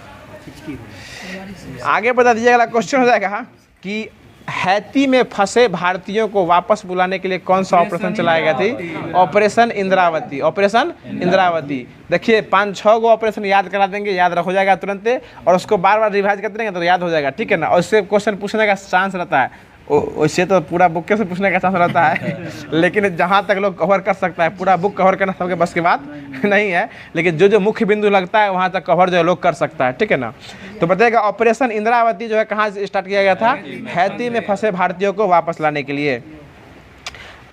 आगे बता दीजिएगा, अगला क्वेश्चन हो जाएगा कि हैती में फंसे भारतीयों को वापस बुलाने के लिए कौन सा ऑपरेशन चलाया गया थी? ऑपरेशन इंद्रावती। ऑपरेशन इंद्रावती। देखिए 5-6 गो ऑपरेशन याद करा देंगे, याद रख हो जाएगा तुरंत, और उसको बार बार रिवाइज करते रहेंगे तो याद हो जाएगा, ठीक है ना। और उससे क्वेश्चन पूछने का चांस रहता है, वैसे तो पूरा बुक से पूछने का चांस रहता है लेकिन जहाँ तक लोग कवर कर सकता है, पूरा बुक कवर करना सबके बस की बात नहीं है, लेकिन जो जो मुख्य बिंदु लगता है वहाँ तक कवर जो है लोग कर सकता है, ठीक है ना। तो बताइएगा ऑपरेशन इंद्रावती जो है कहाँ से स्टार्ट किया गया था? हैती में फंसे भारतीयों को वापस लाने के लिए।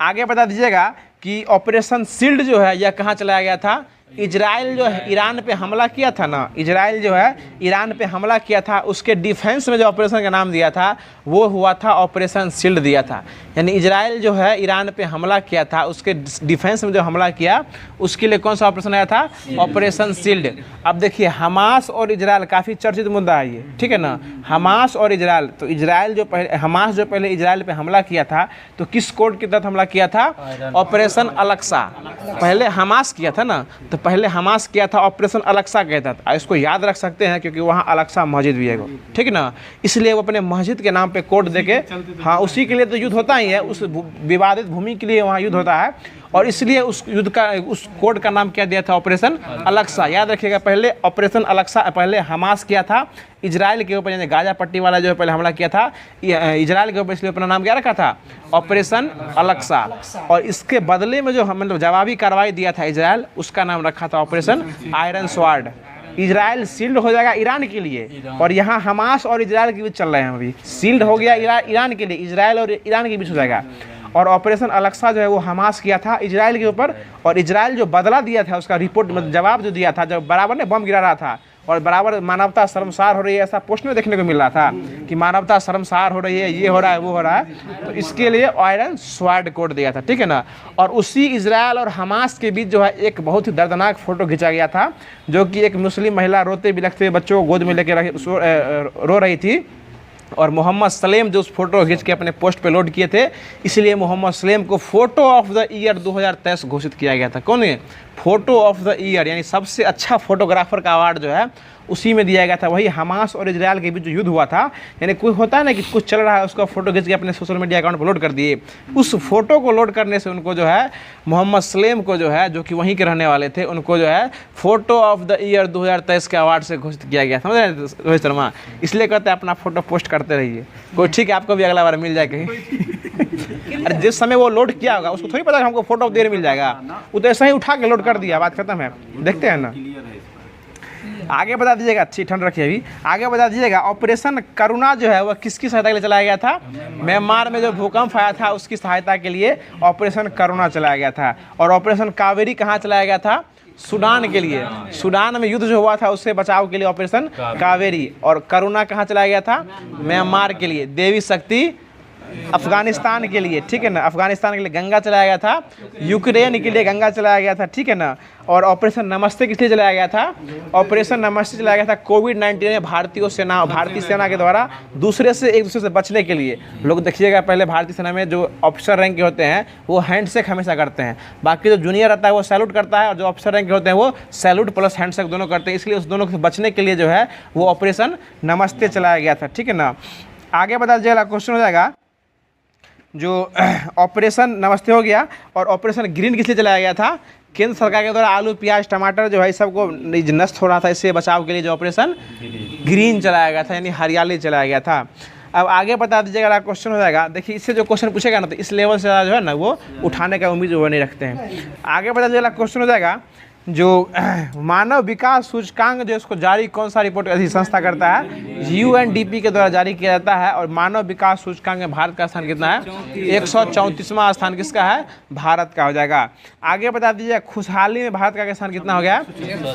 आगे बता दीजिएगा कि ऑपरेशन शील्ड जो है यह कहाँ चलाया गया था? इजराइल जो है ईरान पे हमला किया था ना, इजराइल जो है ईरान पे हमला किया था, उसके डिफेंस में जो ऑपरेशन का नाम दिया था वो हुआ था ऑपरेशन शील्ड दिया था। यानी इजराइल जो है ईरान पे हमला किया था, उसके डिफेंस में जो हमला किया उसके लिए कौन सा ऑपरेशन आया था? Operation shield. अब देखिए हमास और इजराइल काफ़ी चर्चित मुद्दा है ये, ठीक है ना। हमास और इजराइल, तो इजराइल जो पहले, हमास जो पहले इजराइल पे हमला किया था तो किस कोड के तहत हमला किया था? Operation Al-Aqsa. पहले हमास किया था ना, तो पहले हमास किया था ऑपरेशन अलक्सा के तहत। इसको याद रख सकते हैं क्योंकि वहाँ अलक्सा मस्जिद भी है, ठीक है ना, इसलिए वो अपने मस्जिद के नाम पे कोड देके, हाँ उसी के लिए तो युद्ध होता ही है, उस विवादित भूमि के लिए वहाँ युद्ध होता है, और इसलिए उस युद्ध का, उस कोड का नाम क्या दिया था? Operation Al-Aqsa. याद रखिएगा, पहले ऑपरेशन अलक्सा पहले हमास किया था इजराइल के ऊपर, यानी गाजा पट्टी वाला जो है पहले हमला किया था इजराइल के ऊपर, इसलिए अपना नाम क्या रखा था? Operation Al-Aqsa. और इसके बदले में जो मतलब जवाबी कार्रवाई दिया था इजराइल, उसका नाम रखा था operation iron sword. Israel shield हो जाएगा ईरान के लिए, और यहाँ हमास और इजराइल के बीच चल रहे हैं अभी। शील्ड हो गया ईरान के लिए, इजराइल और ईरान के बीच हो जाएगा। और ऑपरेशन अलक्सा जो है वो हमास किया था इजराइल के ऊपर, और इजराइल जो बदला दिया था उसका रिपोर्ट, मतलब जवाब जो दिया था, जब बराबर ने बम गिरा रहा था और बराबर मानवता शर्मसार हो रही है, ऐसा पोस्ट में देखने को मिल रहा था कि मानवता शर्मसार हो रही है, ये हो रहा है, वो हो रहा है, तो इसके लिए आयरन स्वॉर्ड कोड दिया था, ठीक है ना। और उसी इजराइल और हमास के बीच जो है एक बहुत ही दर्दनाक फोटो खींचा गया था, जो कि एक मुस्लिम महिला रोते बिलखते बच्चों को गोद में लेकर रो रही थी, और मोहम्मद सलेम जो उस फोटो खींच के अपने पोस्ट पे लोड किए थे, इसलिए मोहम्मद सलेम को फोटो ऑफ द ईयर 2023 घोषित किया गया था। कौन है? फोटो ऑफ द ईयर, यानी सबसे अच्छा फोटोग्राफर का अवार्ड जो है उसी में दिया गया था। वही हमास और इजराइल के बीच जो युद्ध हुआ था, यानी कोई होता है ना कि कुछ चल रहा है, उसका फोटो खींच के अपने सोशल मीडिया अकाउंट पर लोड कर दिए, उस फोटो को लोड करने से उनको जो है मोहम्मद सलेम को जो है, जो कि वहीं के रहने वाले थे, उनको जो है फोटो ऑफ द ईयर 2023 के अवार्ड से घोषित किया गया, समझ रहे हैं रोहित शर्मा। इसलिए कहते हैं अपना फोटो पोस्ट करते रहिए, कोई ठीक है आपको भी अगला बार मिल जाए कहीं। अरे जिस समय वो लोड किया होगा उसको थोड़ी पता है हमको फोटो ऑफ द ईयर मिल जाएगा, वो तो ऐसा ही उठा के लोड कर दिया, बात खत्म है। देखते हैं ना, आगे बता दीजिएगा, अच्छी ठंड रखिए अभी। आगे बता दीजिएगा ऑपरेशन करुणा जो है वह किसकी सहायता के लिए चलाया गया था? म्यांमार में जो भूकंप आया था उसकी सहायता के लिए ऑपरेशन करुणा चलाया गया था। और ऑपरेशन कावेरी कहाँ चलाया गया था? सूडान के लिए। सूडान में युद्ध जो हुआ था उससे बचाव के लिए ऑपरेशन कावेरी। और करुणा कहाँ चलाया गया था? म्यांमार के लिए। देवी शक्ति अफगानिस्तान के लिए, ठीक है ना, अफगानिस्तान के लिए गंगा चलाया गया था। यूक्रेन के लिए गंगा चलाया गया था, ठीक है ना। और ऑपरेशन नमस्ते किस लिए चलाया गया था? ऑपरेशन नमस्ते चलाया गया था कोविड-19 में भारतीय सेना के द्वारा दूसरे से बचने के लिए। लोग देखिएगा पहले भारतीय सेना में जो ऑफिसर रैंक के होते हैं वो हैंडशेक हमेशा करते हैं, बाकी जो जूनियर रहता है वो सैल्यूट करता है, और जो ऑफिसर रैंक के होते हैं वो सैल्यूट प्लस हैंडशेक दोनों करते हैं। इसलिए उस दोनों से बचने के लिए जो है वो ऑपरेशन नमस्ते चलाया गया था, ठीक है ना। आगे बता दीजिएगा, क्वेश्चन हो जाएगा जो ऑपरेशन नमस्ते हो गया। और ऑपरेशन ग्रीन किस लिए चलाया गया था? केंद्र सरकार के द्वारा आलू प्याज टमाटर जो है सबको नष्ट हो रहा था, इससे बचाव के लिए जो ऑपरेशन ग्रीन चलाया गया था, यानी हरियाली चलाया गया था। अब आगे बता दीजिएगा, क्वेश्चन हो जाएगा। देखिए इससे जो क्वेश्चन पूछेगा ना तो इस लेवल से जो है ना वो उठाने का उम्मीद वो नहीं रखते हैं। आगे बता दीजिएगा, क्वेश्चन हो जाएगा जो मानव विकास सूचकांक जो इसको जारी कौन सा रिपोर्ट संस्था करता है, UNDP के द्वारा जारी किया जाता है। और मानव विकास सूचकांक में भारत का स्थान कितना है, 134वां स्थान किसका है, भारत का हो जाएगा। आगे बता दीजिए खुशहाली में भारत का स्थान कितना हो गया,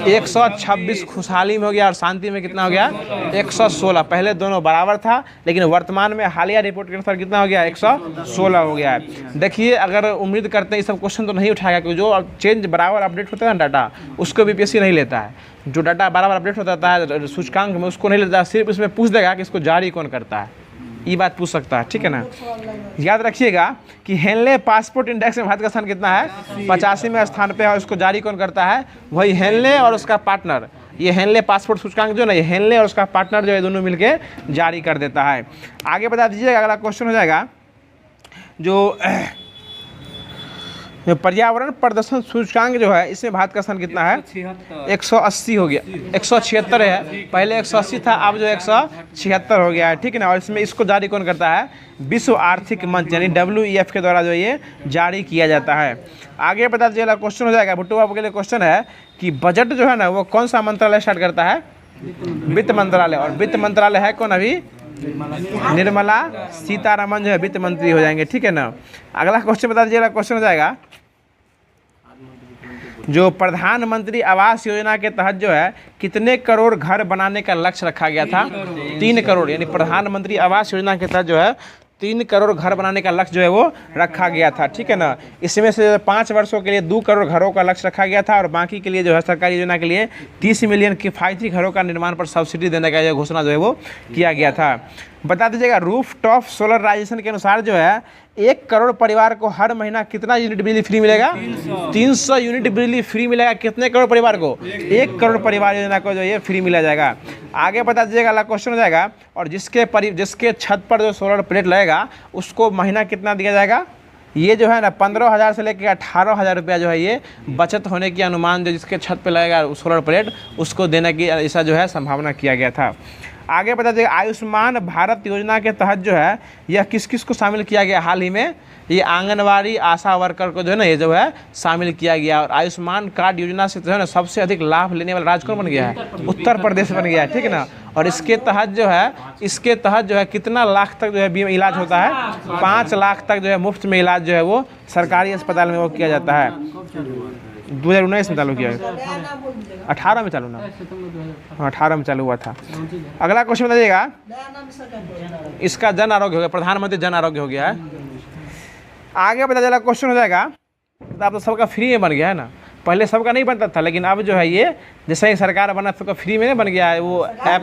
126 खुशहाली में हो गया, और शांति में कितना हो गया, 116। पहले दोनों बराबर था, लेकिन वर्तमान में हालिया रिपोर्ट के अनुसार कितना हो गया, 116 हो गया है। देखिए अगर उम्मीद करते हैं ये सब क्वेश्चन तो नहीं उठाएगा, क्योंकि जो चेंज बराबर अपडेट होता है ना डाटा, उसको बीपीएससी नहीं लेता है। जो डाटा बराबर अपडेट होता है सूचकांक में, उसको नहीं लेता, सिर्फ इसमें पूछ देगा कि इसको जारी कौन करता है, ये बात पूछ सकता है, ठीक है ना। याद रखिएगा कि हेनले पासपोर्ट इंडेक्स में भारत का स्थान कितना है, 85वें स्थान पे है, और इसको जारी कौन करता है, वही हेनले और उसका पार्टनर। ये हेनले पासपोर्ट सूचकांक जो ना, ये हेनले और उसका पार्टनर जो है दोनों मिलके जारी कर देता है। आगे बता दीजिएगा, अगला क्वेश्चन हो जाएगा जो पर्यावरण प्रदर्शन सूचकांक जो है, इसमें भारत का स्थान कितना है, 180 हो गया, 176 है। पहले 180 था, अब जो 176 हो गया है, ठीक है ना। और इसमें इसको जारी कौन करता है, विश्व आर्थिक मंच यानी WEF के द्वारा जो ये जारी किया जाता है। आगे बता दीजिएगा क्वेश्चन हो जाएगा, भुट्टो बाबू के लिए क्वेश्चन है कि बजट जो है ना वो कौन सा मंत्रालय स्टार्ट करता है, वित्त मंत्रालय। और वित्त मंत्रालय है कौन, अभी निर्मला सीतारमन जो है वित्त मंत्री हो जाएंगे, ठीक है ना। अगला क्वेश्चन बता दीजिएगा, क्वेश्चन हो जाएगा जो प्रधानमंत्री आवास योजना के तहत जो है कितने करोड़ घर बनाने का लक्ष्य रखा गया था, 3 करोड़। यानी प्रधानमंत्री आवास योजना के तहत जो है 3 करोड़ घर बनाने का लक्ष्य जो है वो रखा गया था, ठीक है ना। इसमें से 5 वर्षों के लिए 2 करोड़ घरों का लक्ष्य रखा गया था, और बाकी के लिए जो है सरकारी योजना के लिए 30 मिलियन किफ़ायती घरों का निर्माण पर सब्सिडी देने का घोषणा जो है वो किया गया था। बता दीजिएगा रूफ टॉप सोलराइजेशन के अनुसार जो है 1 करोड़ परिवार को हर महीना कितना यूनिट बिजली फ्री मिलेगा, 300 यूनिट बिजली फ्री मिलेगा। कितने करोड़ परिवार को, 1 करोड़ परिवार योजना को जो ये फ्री मिला जाएगा। आगे बता दीजिएगा, अगला क्वेश्चन हो जाएगा, और जिसके छत पर जो सोलर प्लेट लगेगा उसको महीना कितना दिया जाएगा। ये जो है ना 15,000 से लेकर 18,000 रुपया जो है ये बचत होने की अनुमान जो जिसके छत पे लगेगा सोलर प्लेट उसको देने की ऐसा जो है संभावना किया गया था। आगे बता दें आयुष्मान भारत योजना के तहत जो है यह किस किस को शामिल किया गया हाल ही में, ये आंगनवाड़ी आशा वर्कर को जो है ना ये जो है शामिल किया गया। और आयुष्मान कार्ड योजना से जो है ना सबसे अधिक लाभ लेने वाला राज्य कौन बन गया है, उत्तर प्रदेश बन गया है, ठीक है ना। और इसके तहत जो है कितना लाख तक जो है बीमा इलाज होता है, 5 लाख तक जो है मुफ्त में इलाज जो है वो सरकारी अस्पताल में वो किया जाता है। 2019 में चालू किया, 18 में चालू ना, 18 में चालू हुआ था। अगला क्वेश्चन बताइएगा, इसका जन आरोग्य हो गया, प्रधानमंत्री जन आरोग्य हो गया है। आगे बता जाएगा क्वेश्चन हो जाएगा, अब तो सबका फ्री में बन गया है ना, पहले सबका नहीं बनता था, लेकिन अब जो है ये जैसे ही सरकार बना सबका फ्री में नहीं बन गया है वो ऐप।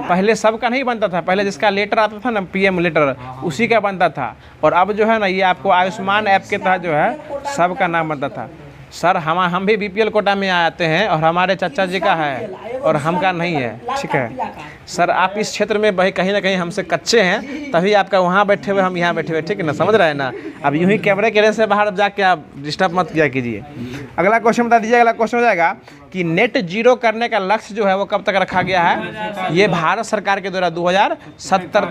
पहले सबका नहीं बनता था, पहले जिसका लेटर आता था ना PM लेटर उसी का बनता था। और अब जो है ना ये आपको आयुष्मान ऐप के तहत जो है सबका नाम बनता था। सर हम भी BPL कोटा में आते हैं और हमारे चाचा जी का है और हमका नहीं है, ठीक है। सर आप इस क्षेत्र में भाई कहीं ना कहीं हमसे कच्चे हैं, तभी आपका वहाँ बैठे हुए हम यहाँ बैठे हुए, ठीक है ना, समझ रहे हैं ना। अब यूं ही कैमरे के से बाहर जाके आप डिस्टर्ब मत किया कीजिए। अगला क्वेश्चन बता दीजिए, अगला क्वेश्चन हो जाएगा कि नेट जीरो करने का लक्ष्य जो है वो कब तक रखा गया है, ये भारत सरकार के द्वारा 2070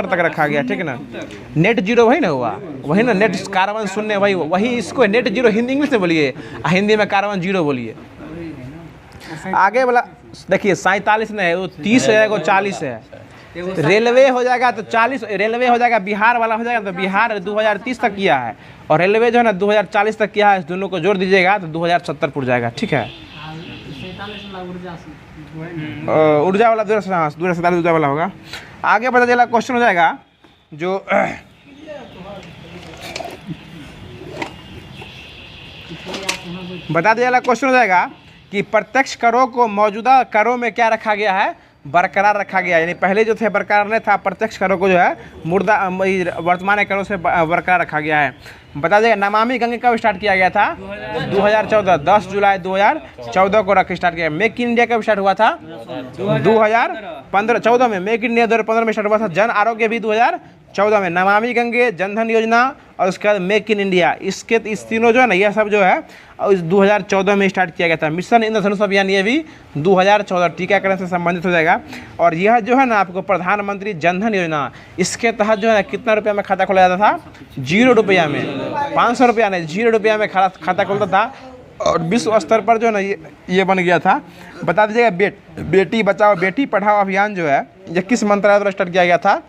तक रखा गया, ठीक है ना। नेट जीरो वही ना हुआ, वही ना नेट कार्बन शून्य, वही इसको नेट जीरो हिंदी इंग्लिश में बोलिए, हिंदी में कार्बन जीरो बोलिए। आगे वाला देखिए 47 नहीं है, वो 30 है, वो 40 है। रेलवे हो जाएगा तो 40, रेलवे हो जाएगा, बिहार वाला हो जाएगा तो बिहार 2030 तक किया है, और रेलवे जो है ना 2040 तक किया है। इस दोनों को जोड़ दीजिएगा तो 2070 पुर जाएगा, ठीक है। ऊर्जा वाला 2047 ऊर्जा वाला होगा। आगे बता देगा क्वेश्चन हो जाएगा जो बता दिया क्वेश्चन हो जाएगा कि प्रत्यक्ष करों को मौजूदा करों में क्या रखा गया है, बरकरार रखा गया। यानी पहले जो थे बरकरार नहीं था, प्रत्यक्ष करों को जो है वर्तमान करों से बरकरार रखा गया है। बता देगा नमामि गंगे कब स्टार्ट किया गया था, 2014, 10 जुलाई 2014 को स्टार्ट किया। मेक इन इंडिया कब स्टार्ट हुआ था, 2014 में। मेक इन इंडिया 2015 में स्टार्ट हुआ था। जन आरोग्य भी 2014 में। नमामि गंगे, जनधन योजना और उसके बाद मेक इन इंडिया, इस तीनों जो है ना यह सब जो है इस 2014 में स्टार्ट किया गया था। मिशन इंद्रधनुष अभियान ये भी 2014 टीकाकरण से संबंधित हो जाएगा। और यह जो है ना आपको प्रधानमंत्री जनधन योजना, इसके तहत जो है कितना रुपया में खाता खोला जाता था, 0 रुपया में, 500 रुपया नहीं, 0 रुपया में खाता खोलता था। और विश्व स्तर पर जो है ना ये बन गया था। बता दीजिएगा बेटी बचाओ बेटी पढ़ाओ अभियान जो है ये किस मंत्रालय द्वारा स्टार्ट किया गया था?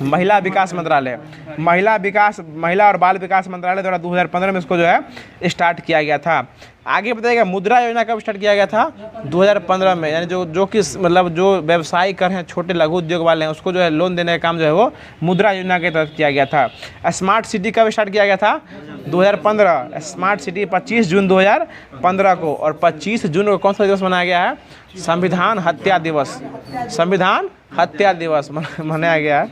महिला विकास मंत्रालय, महिला और बाल विकास मंत्रालय द्वारा 2015 में इसको जो है स्टार्ट किया गया था। आगे बताइएगा मुद्रा योजना कब स्टार्ट किया गया था? 2015 में। यानी जो किस मतलब जो व्यवसाय कर हैं छोटे लघु उद्योग वाले हैं उसको जो है लोन देने का काम जो है वो मुद्रा योजना के तहत किया गया था। स्मार्ट सिटी कब स्टार्ट किया गया था? 2015। स्मार्ट सिटी 25 जून 2015 को। और 25 जून को कौन सा दिवस मनाया गया है? संविधान हत्या दिवस। संविधान हत्या दिवस मनाया गया है।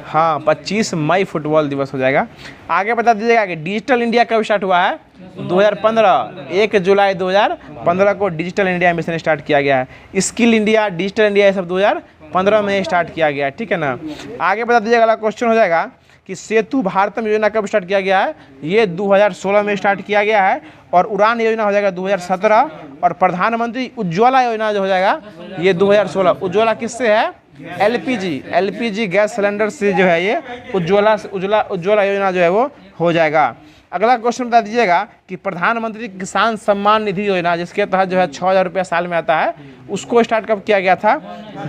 हाँ, 25 मई फुटबॉल दिवस हो जाएगा। आगे बता दीजिएगा कि डिजिटल इंडिया कब स्टार्ट हुआ है? 2015। 1 जुलाई 2015 को डिजिटल इंडिया मिशन स्टार्ट किया गया है। स्किल इंडिया, डिजिटल इंडिया ये सब 2015 में स्टार्ट किया गया है, ठीक है ना। आगे बता दीजिएगा, अगला क्वेश्चन हो जाएगा कि सेतु भारतम योजना कब स्टार्ट किया गया है? ये 2016 में स्टार्ट किया गया है। और उड़ान योजना हो जाएगा 2017। और प्रधानमंत्री उज्ज्वला योजना जो हो जाएगा ये 2016। उज्ज्वला किससे है? एलपीजी गैस सिलेंडर से जो है ये उज्ज्वला योजना जो है वो हो जाएगा। अगला क्वेश्चन बता दीजिएगा कि प्रधानमंत्री किसान सम्मान निधि योजना जिसके तहत जो है 6,000 रुपया साल में आता है उसको स्टार्ट कब किया गया था?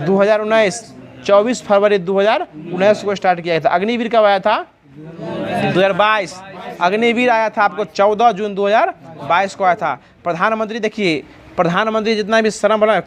2019। 24 फरवरी 2019 को स्टार्ट किया गया था। अग्निवीर कब आया था? 2022। अग्निवीर आया था आपको 14 जून 2022 को आया था। प्रधानमंत्री देखिए, प्रधानमंत्री जितना भी श्रम बना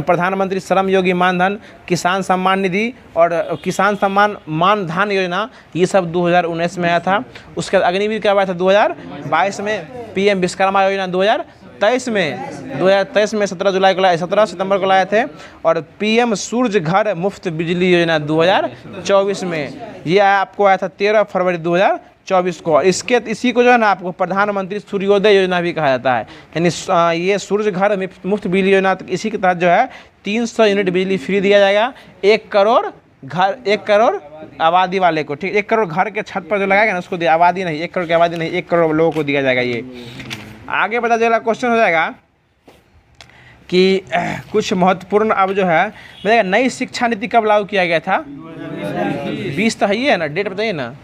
प्रधानमंत्री श्रम योगी मानधन, किसान सम्मान निधि और किसान सम्मान मानधन योजना ये सब 2019 में आया था। उसके बाद अग्निवीर कब आया था? 2022 में। पीएम विश्वकर्मा योजना 2023 में 17 सितंबर को लाए थे। और पीएम सूर्य घर मुफ्त बिजली योजना 2024 में ये आपको आया था 13 फरवरी 2024 को। इसी को जो है ना आपको प्रधानमंत्री सूर्योदय योजना भी कहा जाता है। यानी ये सूर्य घर मुफ्त बिजली योजना, इसी के तहत जो है 300 यूनिट बिजली फ्री दिया जाएगा 1 करोड़ आबादी वाले को, ठीक। 1 करोड़ घर के छत पर जो लगाएगा ना उसको आबादी नहीं, 1 करोड़ की आबादी नहीं, 1 करोड़ लोगों को दिया जाएगा ये। आगे पता चला क्वेश्चन हो जाएगा कि कुछ महत्वपूर्ण अब जो है नई शिक्षा नीति कब लागू किया गया था? 20 तो है ना, डेट बताइए ना।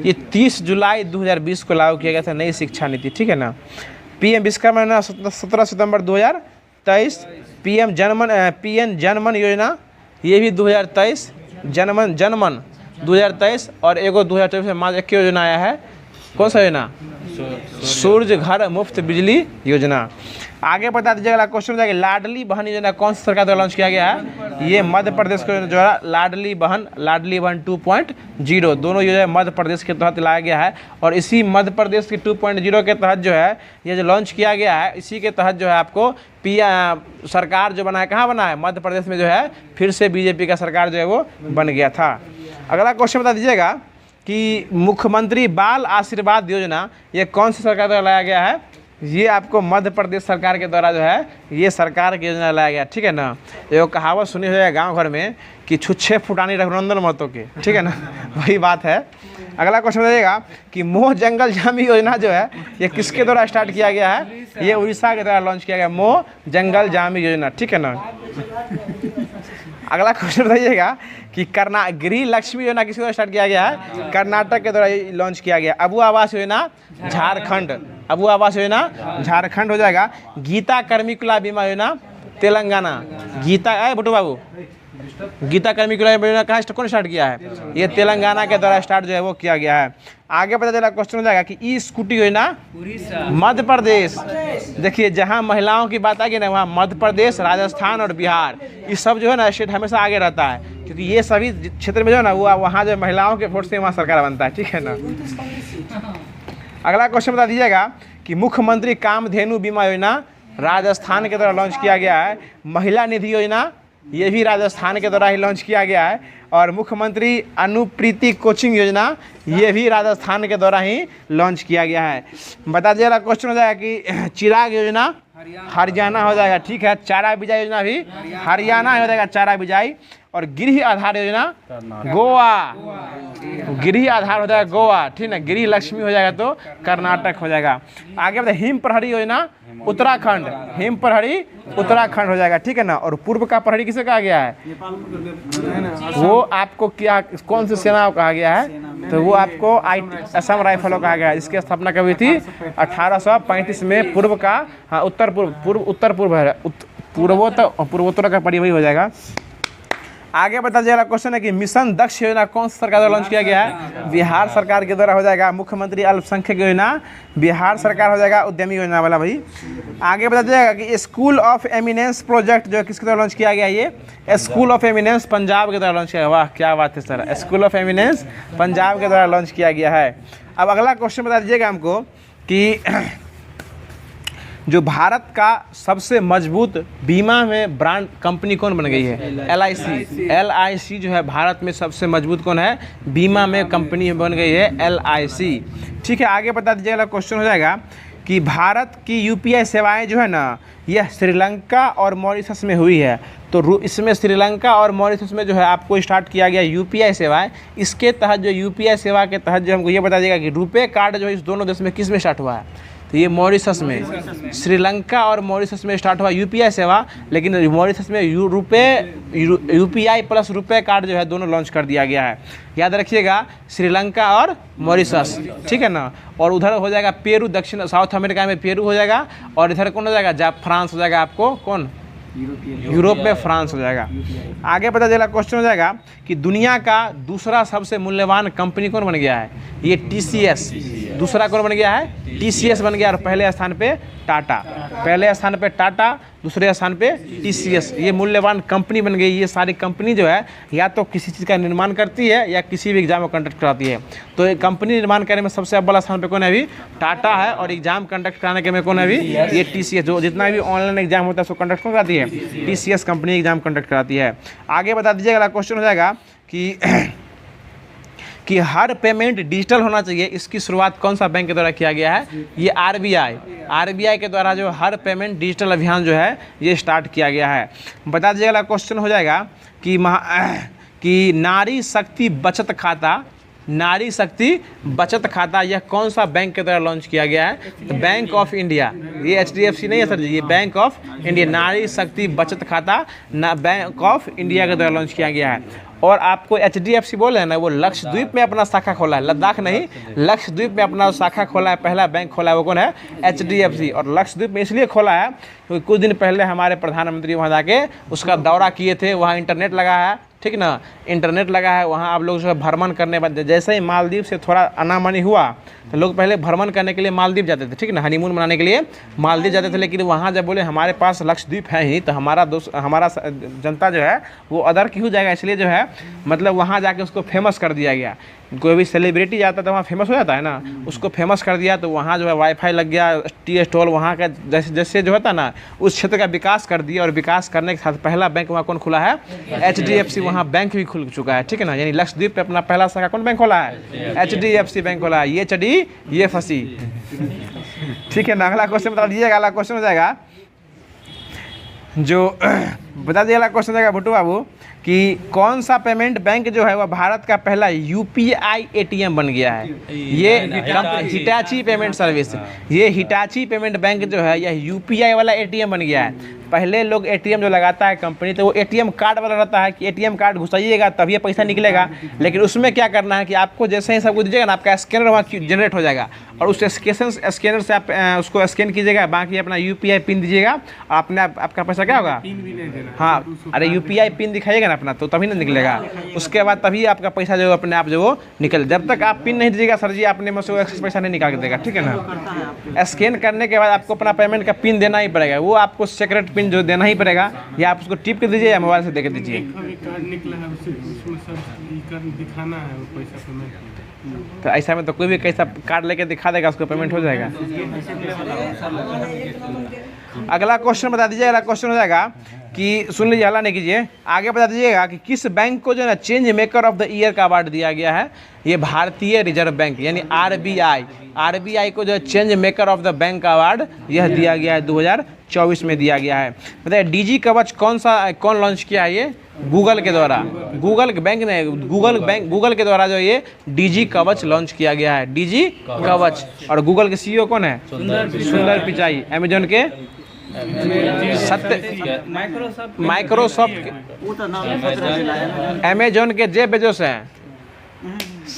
ये 30 जुलाई 2020 को लागू किया गया था नई शिक्षा नीति, ठीक है ना। पीएम विश्वकर्मा योजना 17 सितंबर 2023। पीएम जनमन योजना ये भी 2023। जनमन 2023। और एगो 2024 में मात्र एक योजना आया है, कौन सा योजना? सूर्य घर मुफ्त बिजली योजना। आगे बता दीजिएगा, अगला क्वेश्चन हो जाएगा लाडली बहन योजना कौन सी सरकार द्वारा लॉन्च किया गया है? ये मध्य प्रदेश के द्वारा लाडली बहन 2.0 दोनों योजना मध्य प्रदेश के तहत लाया गया है। और इसी मध्य प्रदेश के 2.0 के तहत जो है ये जो लॉन्च किया गया है इसी के तहत जो है आपको सरकार जो बना है, कहाँ बना है? मध्य प्रदेश में जो है फिर से बीजेपी का सरकार जो है वो बन गया था। अगला क्वेश्चन बता दीजिएगा कि मुख्यमंत्री बाल आशीर्वाद योजना ये कौन सी सरकार द्वारा लाया गया है? ये आपको मध्य प्रदेश सरकार के द्वारा जो है ये सरकार की योजना लाया गया, ठीक है ना। ये कहावत सुनी हुई है गांव घर में कि छुच्छे फुटानी रघुनंदन महतो के, ठीक है ना, वही बात है। अगला क्वेश्चन बताइएगा कि मोह जंगल जामी योजना जो है ये किसके द्वारा स्टार्ट किया गया है? ये उड़ीसा के द्वारा लॉन्च किया गया मोह जंगल जामी योजना, ठीक है ना। अगला क्वेश्चन बताइएगा कि गृह लक्ष्मी योजना किसके द्वारा स्टार्ट किया गया है? कर्नाटक के द्वारा लॉन्च किया गया। अबू आवास योजना झारखंड, अबू आवास योजना झारखंड हो जाएगा। गीता कर्मिकुला बीमा योजना तेलंगाना। भुट्टू बाबू, गीता कर्मिकुला योजना कहाँ कौन स्टार्ट किया है? ये तेलंगाना के द्वारा स्टार्ट जो है वो किया गया है। आगे पता चला क्वेश्चन हो जाएगा कि ई स्कूटी योजना मध्य प्रदेश। देखिए जहाँ महिलाओं की बात आएगी ना वहाँ मध्य प्रदेश, राजस्थान और बिहार ये सब जो है ना स्टेट हमेशा आगे रहता है, क्योंकि ये सभी क्षेत्र में जो है ना वो वहाँ जो महिलाओं के वोट से वहाँ सरकार बनता है, ठीक है ना। अगला क्वेश्चन बता दीजिएगा कि मुख्यमंत्री कामधेनु बीमा योजना राजस्थान के द्वारा लॉन्च किया गया है। महिला निधि योजना ये भी राजस्थान के द्वारा ही लॉन्च किया गया है। और मुख्यमंत्री अनुप्रीति कोचिंग योजना ये भी राजस्थान के द्वारा ही लॉन्च किया गया है। बता दीजिएगा क्वेश्चन हो जाएगा कि चिराग योजना हरियाणा हो जाएगा, ठीक है। चारा बिजाई योजना भी हरियाणा हो जाएगा, चारा बिजाई। और गृह आधार योजना गोवा, गृह आधार हो जाएगा गोवा, ठीक है। गृह लक्ष्मी हो जाएगा तो कर्नाटक हो जाएगा। आगे बताए हिम प्रहरी योजना उत्तराखंड, हिम प्रहरी उत्तराखंड हो जाएगा, ठीक है ना। और पूर्व का प्रहरी किसे कहा गया है? वो आपको क्या कौन सी सेना को कहा गया है? तो वो आपको असम राइफलों कहा गया है। इसकी स्थापना कभी थी 1835 में। पूर्व का, हाँ उत्तर पूर्व है, पूर्वोत्तर का परिवही हो जाएगा। आगे बता दीजिएगा क्वेश्चन है कि मिशन दक्ष योजना कौन सी सरकार द्वारा लॉन्च किया गया है? बिहार सरकार के द्वारा हो जाएगा। मुख्यमंत्री अल्पसंख्यक योजना बिहार सरकार हो जाएगा। उद्यमी योजना वाला भाई। आगे बता दीजिएगा कि स्कूल ऑफ एमिनेंस प्रोजेक्ट जो किसके द्वारा लॉन्च किया गया? ये स्कूल ऑफ एमिनेंस पंजाब के द्वारा लॉन्च किया गया। वाह क्या बात है sir, school of eminence Punjab के द्वारा लॉन्च किया गया है। अब अगला क्वेश्चन बता दीजिएगा हमको कि जो भारत का सबसे मजबूत बीमा में ब्रांड कंपनी कौन बन गई है? LIC जो है भारत में सबसे मजबूत कौन है? बीमा में कंपनी बन गई है LIC। ठीक है, आगे बता दीजिएगा क्वेश्चन हो जाएगा कि भारत की UPI सेवाएं जो है ना, यह श्रीलंका और मॉरिशस में हुई है। तो इसमें श्रीलंका और मॉरिशस में जो है आपको स्टार्ट किया गया UPI सेवाएं। इसके तहत जो UPI सेवा के तहत जो हमको ये बता दीजिएगा कि रुपे कार्ड जो है इस दोनों देश में किस में स्टार्ट हुआ है? तो ये मॉरिशस में, श्रीलंका और मॉरिशस में स्टार्ट हुआ UPI सेवा, लेकिन मॉरिशस में UPI प्लस रुपए कार्ड जो है दोनों लॉन्च कर दिया गया है। याद रखिएगा, श्रीलंका और मॉरिशस, ठीक है ना। और उधर हो जाएगा पेरू, दक्षिण साउथ अमेरिका में पेरू हो जाएगा। और इधर कौन हो जाएगा? जब फ्रांस हो जाएगा आपको, कौन? यूरोप में फ्रांस हो जाएगा। आगे पता चला क्वेश्चन हो जाएगा कि दुनिया का दूसरा सबसे मूल्यवान कंपनी कौन बन गया है? ये TCS। दूसरा कौन बन गया है? TCS बन गया। और पहले स्थान पे टाटा, पहले स्थान पे टाटा, दूसरे स्थान पे TCS। ये मूल्यवान कंपनी बन गई। ये सारी कंपनी जो है या तो किसी चीज़ का निर्माण करती है या किसी भी एग्जाम को कंडक्ट कराती है। तो ये कंपनी निर्माण करने में सबसे अव्वल स्थान पे कौन है? अभी टाटा है। और एग्जाम कंडक्ट कराने के में कौन है? अभी ये TCS। जो जितना भी ऑनलाइन एग्जाम होता है उसको कंडक्ट कौन कराती है? TCS कंपनी एग्जाम कंडक्ट कराती है। आगे बता दीजिएगा, अगला क्वेश्चन हो जाएगा कि हर पेमेंट डिजिटल होना चाहिए। इसकी शुरुआत कौन सा बैंक के द्वारा किया गया है? ये RBI के द्वारा जो हर पेमेंट डिजिटल अभियान जो है ये स्टार्ट किया गया है। बता दीजिएगा क्वेश्चन हो जाएगा कि नारी शक्ति बचत खाता, नारी शक्ति बचत खाता यह कौन सा बैंक के द्वारा लॉन्च किया गया है? तो बैंक ऑफ इंडिया। ये HDFC नहीं है सर जी, ये बैंक ऑफ इंडिया। नारी शक्ति बचत खाता बैंक ऑफ इंडिया के द्वारा लॉन्च किया गया है। और आपको HDFC बोले हैं ना, वो लक्षद्वीप में अपना शाखा खोला है, लद्दाख नहीं, लक्षद्वीप में अपना शाखा खोला है, पहला बैंक खोला है, वो कौन है? HDFC। और लक्षद्वीप में इसलिए खोला है क्योंकि कुछ दिन पहले हमारे प्रधानमंत्री वहाँ जाके उसका दौरा किए थे। वहाँ इंटरनेट लगा है, ठीक ना, इंटरनेट लगा है। वहाँ आप लोग जो है भ्रमण करने बाद जैसे ही मालदीव से थोड़ा अनामनी हुआ तो लोग पहले भ्रमण करने के लिए मालदीव जाते थे, ठीक ना, हनीमून मनाने के लिए मालदीव जाते थे। लेकिन वहाँ जब बोले हमारे पास लक्षद्वीप है ही, तो हमारा जनता जो है वो अदर क्यों जाएगा, इसलिए जो है मतलब वहाँ जाके उसको फेमस कर दिया गया। कोई भी सेलिब्रिटी जाता है तो वहाँ फेमस हो जाता है ना, उसको फेमस कर दिया। तो वहाँ जो है वाईफाई लग गया, टी स्टॉल, वहाँ का जैसे जैसे जो होता है ना उस क्षेत्र का विकास कर दिया। और विकास करने के साथ पहला बैंक वहाँ कौन खुला है? HDFC। वहाँ बैंक भी खुल चुका है, ठीक है ना। यानी लक्षद्वीप पे अपना पहला शाखा कौन बैंक खोला है? HDFC बैंक खोला है। ये चढ़ी ये फंसी, ठीक है ना। अगला क्वेश्चन बता दीजिएगा। अगला क्वेश्चन हो जाएगा जो बता दीजिएगा क्वेश्चन हो जाएगा भुट्टू बाबू कि कौन सा पेमेंट बैंक जो है वह भारत का पहला UPI ATM बन गया है? ये हिटाची पेमेंट सर्विस। ये हिटाची पेमेंट बैंक जो है यह UPI वाला ATM बन गया है। पहले लोग ATM जो लगाता है कंपनी, तो वो ATM कार्ड वाला रहता है कि ATM कार्ड घुसाइएगा तभी पैसा निकलेगा। लेकिन उसमें क्या करना है कि आपको जैसे ही सब कुछ दीजिएगा ना, आपका स्कैनर वहाँ जनरेट हो जाएगा और उस स्कैनर से आप उसको स्कैन कीजिएगा, बाकी अपना UPI पिन दीजिएगा और अपने आपका पैसा क्या होगा? हाँ, अरे UPI पिन दिखाइएगा ना अपना, तो तभी ना निकलेगा। उसके बाद तभी आपका पैसा जो अपने आप जो वो निकल। जब तक आप पिन नहीं दीजिएगा सर जी, अपने में से पैसा नहीं निकाल के देगा, ठीक है ना। स्कैन करने के बाद आपको अपना पेमेंट का पिन देना ही पड़ेगा। वो आपको सीक्रेट पिन जो देना ही पड़ेगा, या आप उसको टिप के दीजिए या मोबाइल से दे के दीजिए। तो ऐसा में तो कोई भी कैसा कार्ड लेके दिखा देगा, उसको पेमेंट हो जाएगा। अगला क्वेश्चन बता दीजिए। अगला क्वेश्चन हो जाएगा कि सुन लीजिए, हल्ला नहीं कीजिए। आगे बता दीजिएगा कि किस बैंक को जो है ना change maker of the year का अवार्ड दिया गया है? ये भारतीय रिजर्व बैंक यानी RBI को जो है change maker of the bank का अवार्ड यह दिया गया है, 2024 में दिया गया है। बताइए DG कवच कौन लॉन्च किया है? ये गूगल के द्वारा। गूगल के द्वारा जो ये DG कवच लॉन्च किया गया है, DG कवच। और गूगल के CEO कौन है? सुंदर पिचाई। अमेजॉन के माइक्रोसॉफ्ट, अमेजॉन के जेफ बेजोस हैं,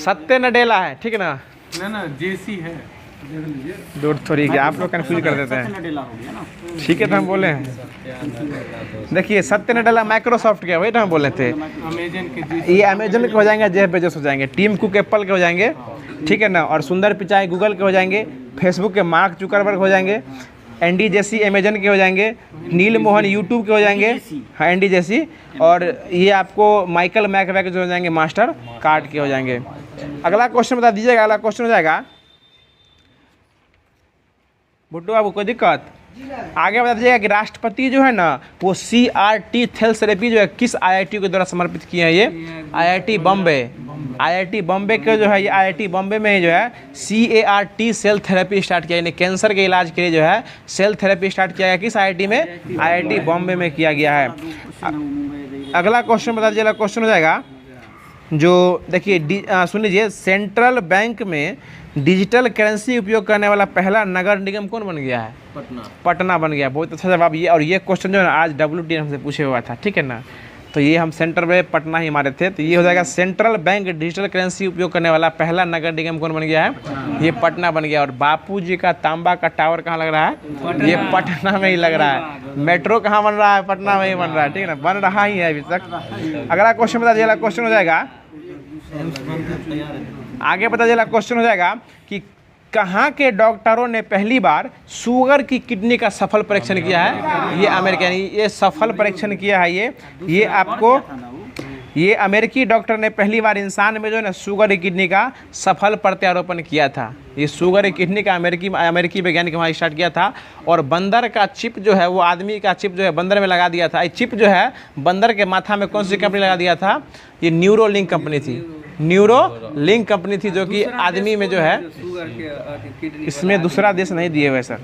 सत्य नडेला है, ठीक है ना? ना जेसी है, देख लीजिए। दूर थोड़ी क्या आप लोग कंफ्यूज कर देते हैं। ठीक है, तो हम बोले हैं, देखिए सत्य नडेला माइक्रोसॉफ्ट के, वही तो हम बोले थे। अमेजन के, ये अमेजन के हो जाएंगे, जेफ बेजोस हो जाएंगे, टीम कुक एप्पल के हो जाएंगे, ठीक है ना? और सुंदर पिचाई गूगल के हो जाएंगे, फेसबुक के मार्क जुकरबर्ग हो जाएंगे, एंडी जेसी अमेजन के हो जाएंगे, नील मोहन यूट्यूब के हो जाएंगे, हाँ एंडी जेसी, और ये आपको माइकल मैकवे के जो हो जाएंगे मास्टर कार्ड के हो जाएंगे। अगला क्वेश्चन बता दीजिएगा, अगला क्वेश्चन हो जाएगा भुट्टू बाबू, कोई दिक्कत? आगे बता दीजिएगा कि राष्ट्रपति जो है ना वो CRT सेल थेरेपी जो है किस IIT के द्वारा समर्पित किए हैं? ये IIT बॉम्बे, IIT बॉम्बे के जो है, ये IIT बॉम्बे में जो है CART सेल थेरेपी स्टार्ट किया, यानी कैंसर के इलाज के लिए जो है सेल थेरेपी स्टार्ट किया गया, किस IIT में? IIT बॉम्बे में किया गया है। अगला क्वेश्चन बता दीजिएगा, क्वेश्चन हो जाएगा जो देखिए, सुन लीजिए, सेंट्रल बैंक में डिजिटल करेंसी उपयोग करने वाला पहला नगर निगम कौन बन गया है? पटना बन गया। बहुत अच्छा जवाब ये, और ये क्वेश्चन जो है ना आज WTN हमसे पूछे हुआ था, ठीक है ना? तो ये हम सेंटर में पटना ही मारे थे, तो ये हो जाएगा सेंट्रल बैंक डिजिटल करेंसी उपयोग करने वाला पहला नगर निगम कौन बन गया है? ये पटना बन गया। और बापू जी का तांबा का टावर कहाँ लग रहा है? ये पटना में ही लग रहा है। मेट्रो कहाँ बन रहा है? पटना में ही बन रहा है, ठीक है ना? बन रहा ही है अभी तक। अगला क्वेश्चन बता दीजिएगा, क्वेश्चन हो जाएगा आगे, बता दीजिएगा क्वेश्चन हो जाएगा कि कहाँ के डॉक्टरों ने पहली बार शुगर की किडनी का सफल परीक्षण किया है? ये अमेरिका, ये सफल परीक्षण किया है, ये आपको, ये अमेरिकी डॉक्टर ने पहली बार इंसान में जो है ना शुगर की किडनी का सफल प्रत्यारोपण किया था। ये शुगर की किडनी का अमेरिकी वैज्ञानिक वहाँ स्टार्ट किया था। और बंदर का चिप जो है, वो आदमी का चिप जो है बंदर में लगा दिया था। ये चिप जो है बंदर के माथा में कौन सी कंपनी लगा दिया था? ये न्यूरोलिंक कंपनी थी, न्यूरोलिंक कंपनी थी, जो कि आदमी में जो है, इसमें दूसरा देश नहीं दिए हुए सर,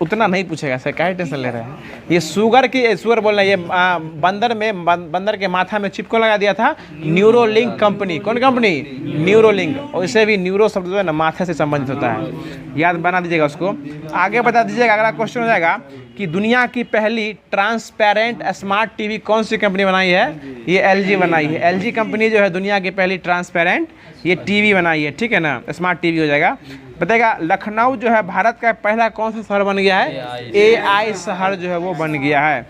उतना नहीं पूछेगा सर, काहे टेंशन ले रहे हैं? ये शुगर बोल रहे हैं, ये बंदर के माथा में चिप को लगा दिया था न्यूरोलिंक कंपनी। कौन कंपनी? न्यूरोलिंक। और इसे भी न्यूरो शब्द जो है ना माथे से संबंधित होता है, याद बना दीजिएगा उसको। आगे बता दीजिएगा, अगला क्वेश्चन हो जाएगा कि दुनिया की पहली ट्रांसपेरेंट स्मार्ट टीवी कौन सी कंपनी बनाई है? ये LG बनाई है। LG कंपनी जो है दुनिया की पहली ट्रांसपेरेंट ये टीवी बनाई है, ठीक है ना? स्मार्ट टीवी हो जाएगा। बताएगा लखनऊ जो है भारत का पहला कौन सा शहर बन गया है? AI शहर जो है वो बन गया है,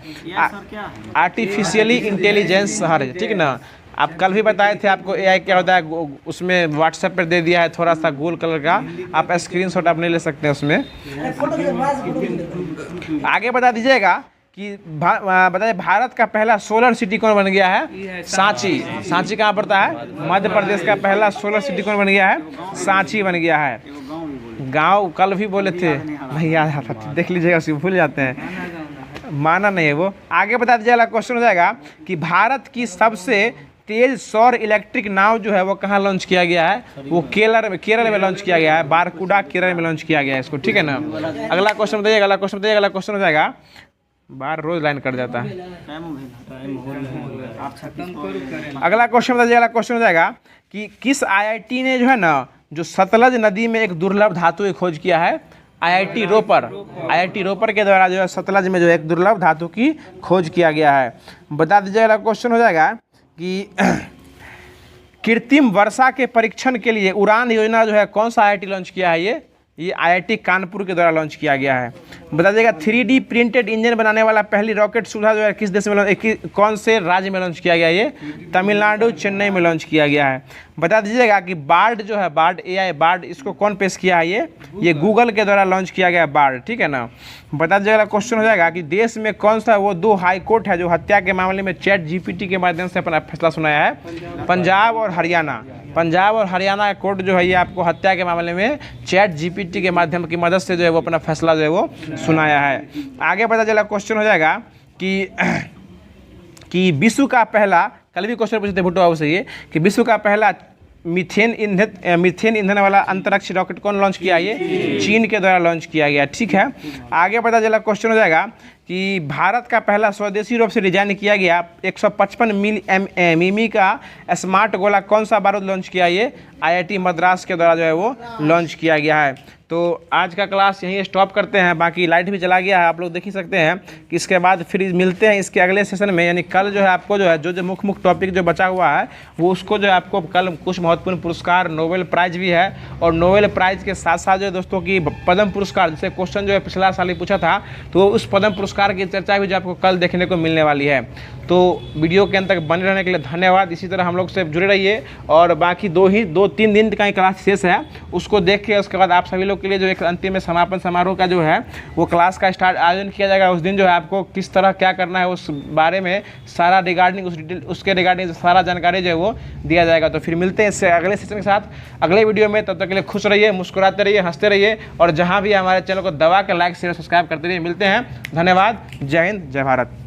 आर्टिफिशियली इंटेलिजेंस शहर, ठीक है ना? आप कल भी बताए थे आपको AI क्या होता है, उसमें व्हाट्सएप पर दे दिया है थोड़ा सा गोल कलर का, आप स्क्रीनशॉट अपने ले सकते हैं उसमें। आगे बता दीजिएगा कि बताइए भारत का पहला सोलर सिटी कौन बन गया है? सांची। सांची कहाँ पड़ता है? मध्य प्रदेश का पहला सोलर सिटी कौन बन गया है? सांची बन गया है। गांव कल भी बोले थे, नहीं याद आता, देख लीजिएगा, उसको भूल जाते हैं, माना नहीं है वो। आगे बता दीजिएगा, क्वेश्चन हो जाएगा कि भारत की सबसे तेज सौर इलेक्ट्रिक नाव जो है वो कहाँ लॉन्च किया गया है? वो केरल में लॉन्च किया गया है, बारकुडा केरल में लॉन्च किया गया है इसको, ठीक है ना? अगला क्वेश्चन बताइएगा, अगला क्वेश्चन बताइएगा, अगला क्वेश्चन हो जाएगा, बार रोज लाइन कट जाता है। अगला क्वेश्चन बताइए, अगला क्वेश्चन हो जाएगा कि किस IIT ने जो है ना जो सतलज नदी में एक दुर्लभ धातु की खोज किया है? IIT रोपर। IIT रोपर के द्वारा जो है सतलज में जो एक दुर्लभ धातु की खोज किया गया है। बता दीजिए, अगला क्वेश्चन हो जाएगा कि कृत्रिम वर्षा के परीक्षण के लिए उड़ान योजना जो है कौन सा IIT लॉन्च किया है? ये IIT कानपुर के द्वारा लॉन्च किया गया है। बता दीजिएगा 3D प्रिंटेड इंजन बनाने वाला पहली रॉकेट सुविधा जो है किस देश में कौन से राज्य में लॉन्च किया गया? ये तमिलनाडु, चेन्नई में लॉन्च किया गया है। बता दीजिएगा कि बार्ड जो है, बार्ड AI बार्ड, इसको कौन पेश किया है? ये गूगल के द्वारा लॉन्च किया गया बार्ड, ठीक है ना? बता दीजिएगा, क्वेश्चन हो जाएगा कि देश में कौन सा वो 2 हाई कोर्ट है जो हत्या के मामले में ChatGPT के माध्यम से अपना फैसला सुनाया है? पंजाब और हरियाणा। पंजाब और हरियाणा कोर्ट जो है ये आपको हत्या के मामले में ChatGPT के माध्यम की मदद से जो है वो अपना फैसला जो है वो सुनाया है। आगे पता चला, क्वेश्चन हो जाएगा कि विश्व का पहला, कल भी क्वेश्चन पूछे थे भुट्टो बाबू से ये, कि विश्व का पहला मीथेन ईंधन वाला अंतरिक्ष रॉकेट कौन लॉन्च किया? ये चीन के द्वारा लॉन्च किया गया, ठीक है? आगे पता चला, क्वेश्चन हो जाएगा कि भारत का पहला स्वदेशी रूप से डिजाइन किया गया 155 मिमी का स्मार्ट गोला कौन सा बारूद लॉन्च किया, ये आईआईटी मद्रास के द्वारा जो है वो लॉन्च किया गया है। तो आज का क्लास यहीं स्टॉप करते हैं, बाकी लाइट भी चला गया है, आप लोग देख ही सकते हैं कि इसके बाद फिर मिलते हैं इसके अगले सेशन में, यानी कल जो है आपको जो है जो मुख्य टॉपिक जो बचा हुआ है वो उसको जो है आपको कल कुछ महत्वपूर्ण पुरस्कार, नोबेल प्राइज़ भी है, और नोबेल प्राइज़ के साथ साथ जो है दोस्तों की पद्म पुरस्कार, जैसे क्वेश्चन जो है पिछला साल ही पूछा था, तो उस पद्म पुरस्कार की चर्चा भी जो आपको कल देखने को मिलने वाली है। तो वीडियो के अंत तक बने रहने के लिए धन्यवाद। इसी तरह हम लोग से जुड़े रहिए, और बाकी 2-3 दिन का ही क्लास शेष है, उसको देख के उसके बाद आप सभी लोग के लिए जो एक अंतिम में समापन समारोह का जो है वो क्लास का आयोजन किया जाएगा। उस दिन जो है आपको किस तरह क्या करना है उस बारे में सारा रिगार्डिंग उसके रिगार्डिंग सारा जानकारी जो है वो दिया जाएगा। तो फिर मिलते हैं इससे अगले सेशन के साथ अगले वीडियो में। तब तक के लिए खुश रहिए, मुस्कुराते रहिए, हंसते रहिए, और जहाँ भी हमारे चैनल को दबा के लाइक शेयर सब्सक्राइब करते रहिए। मिलते हैं, धन्यवाद, जय हिंद, जय भारत।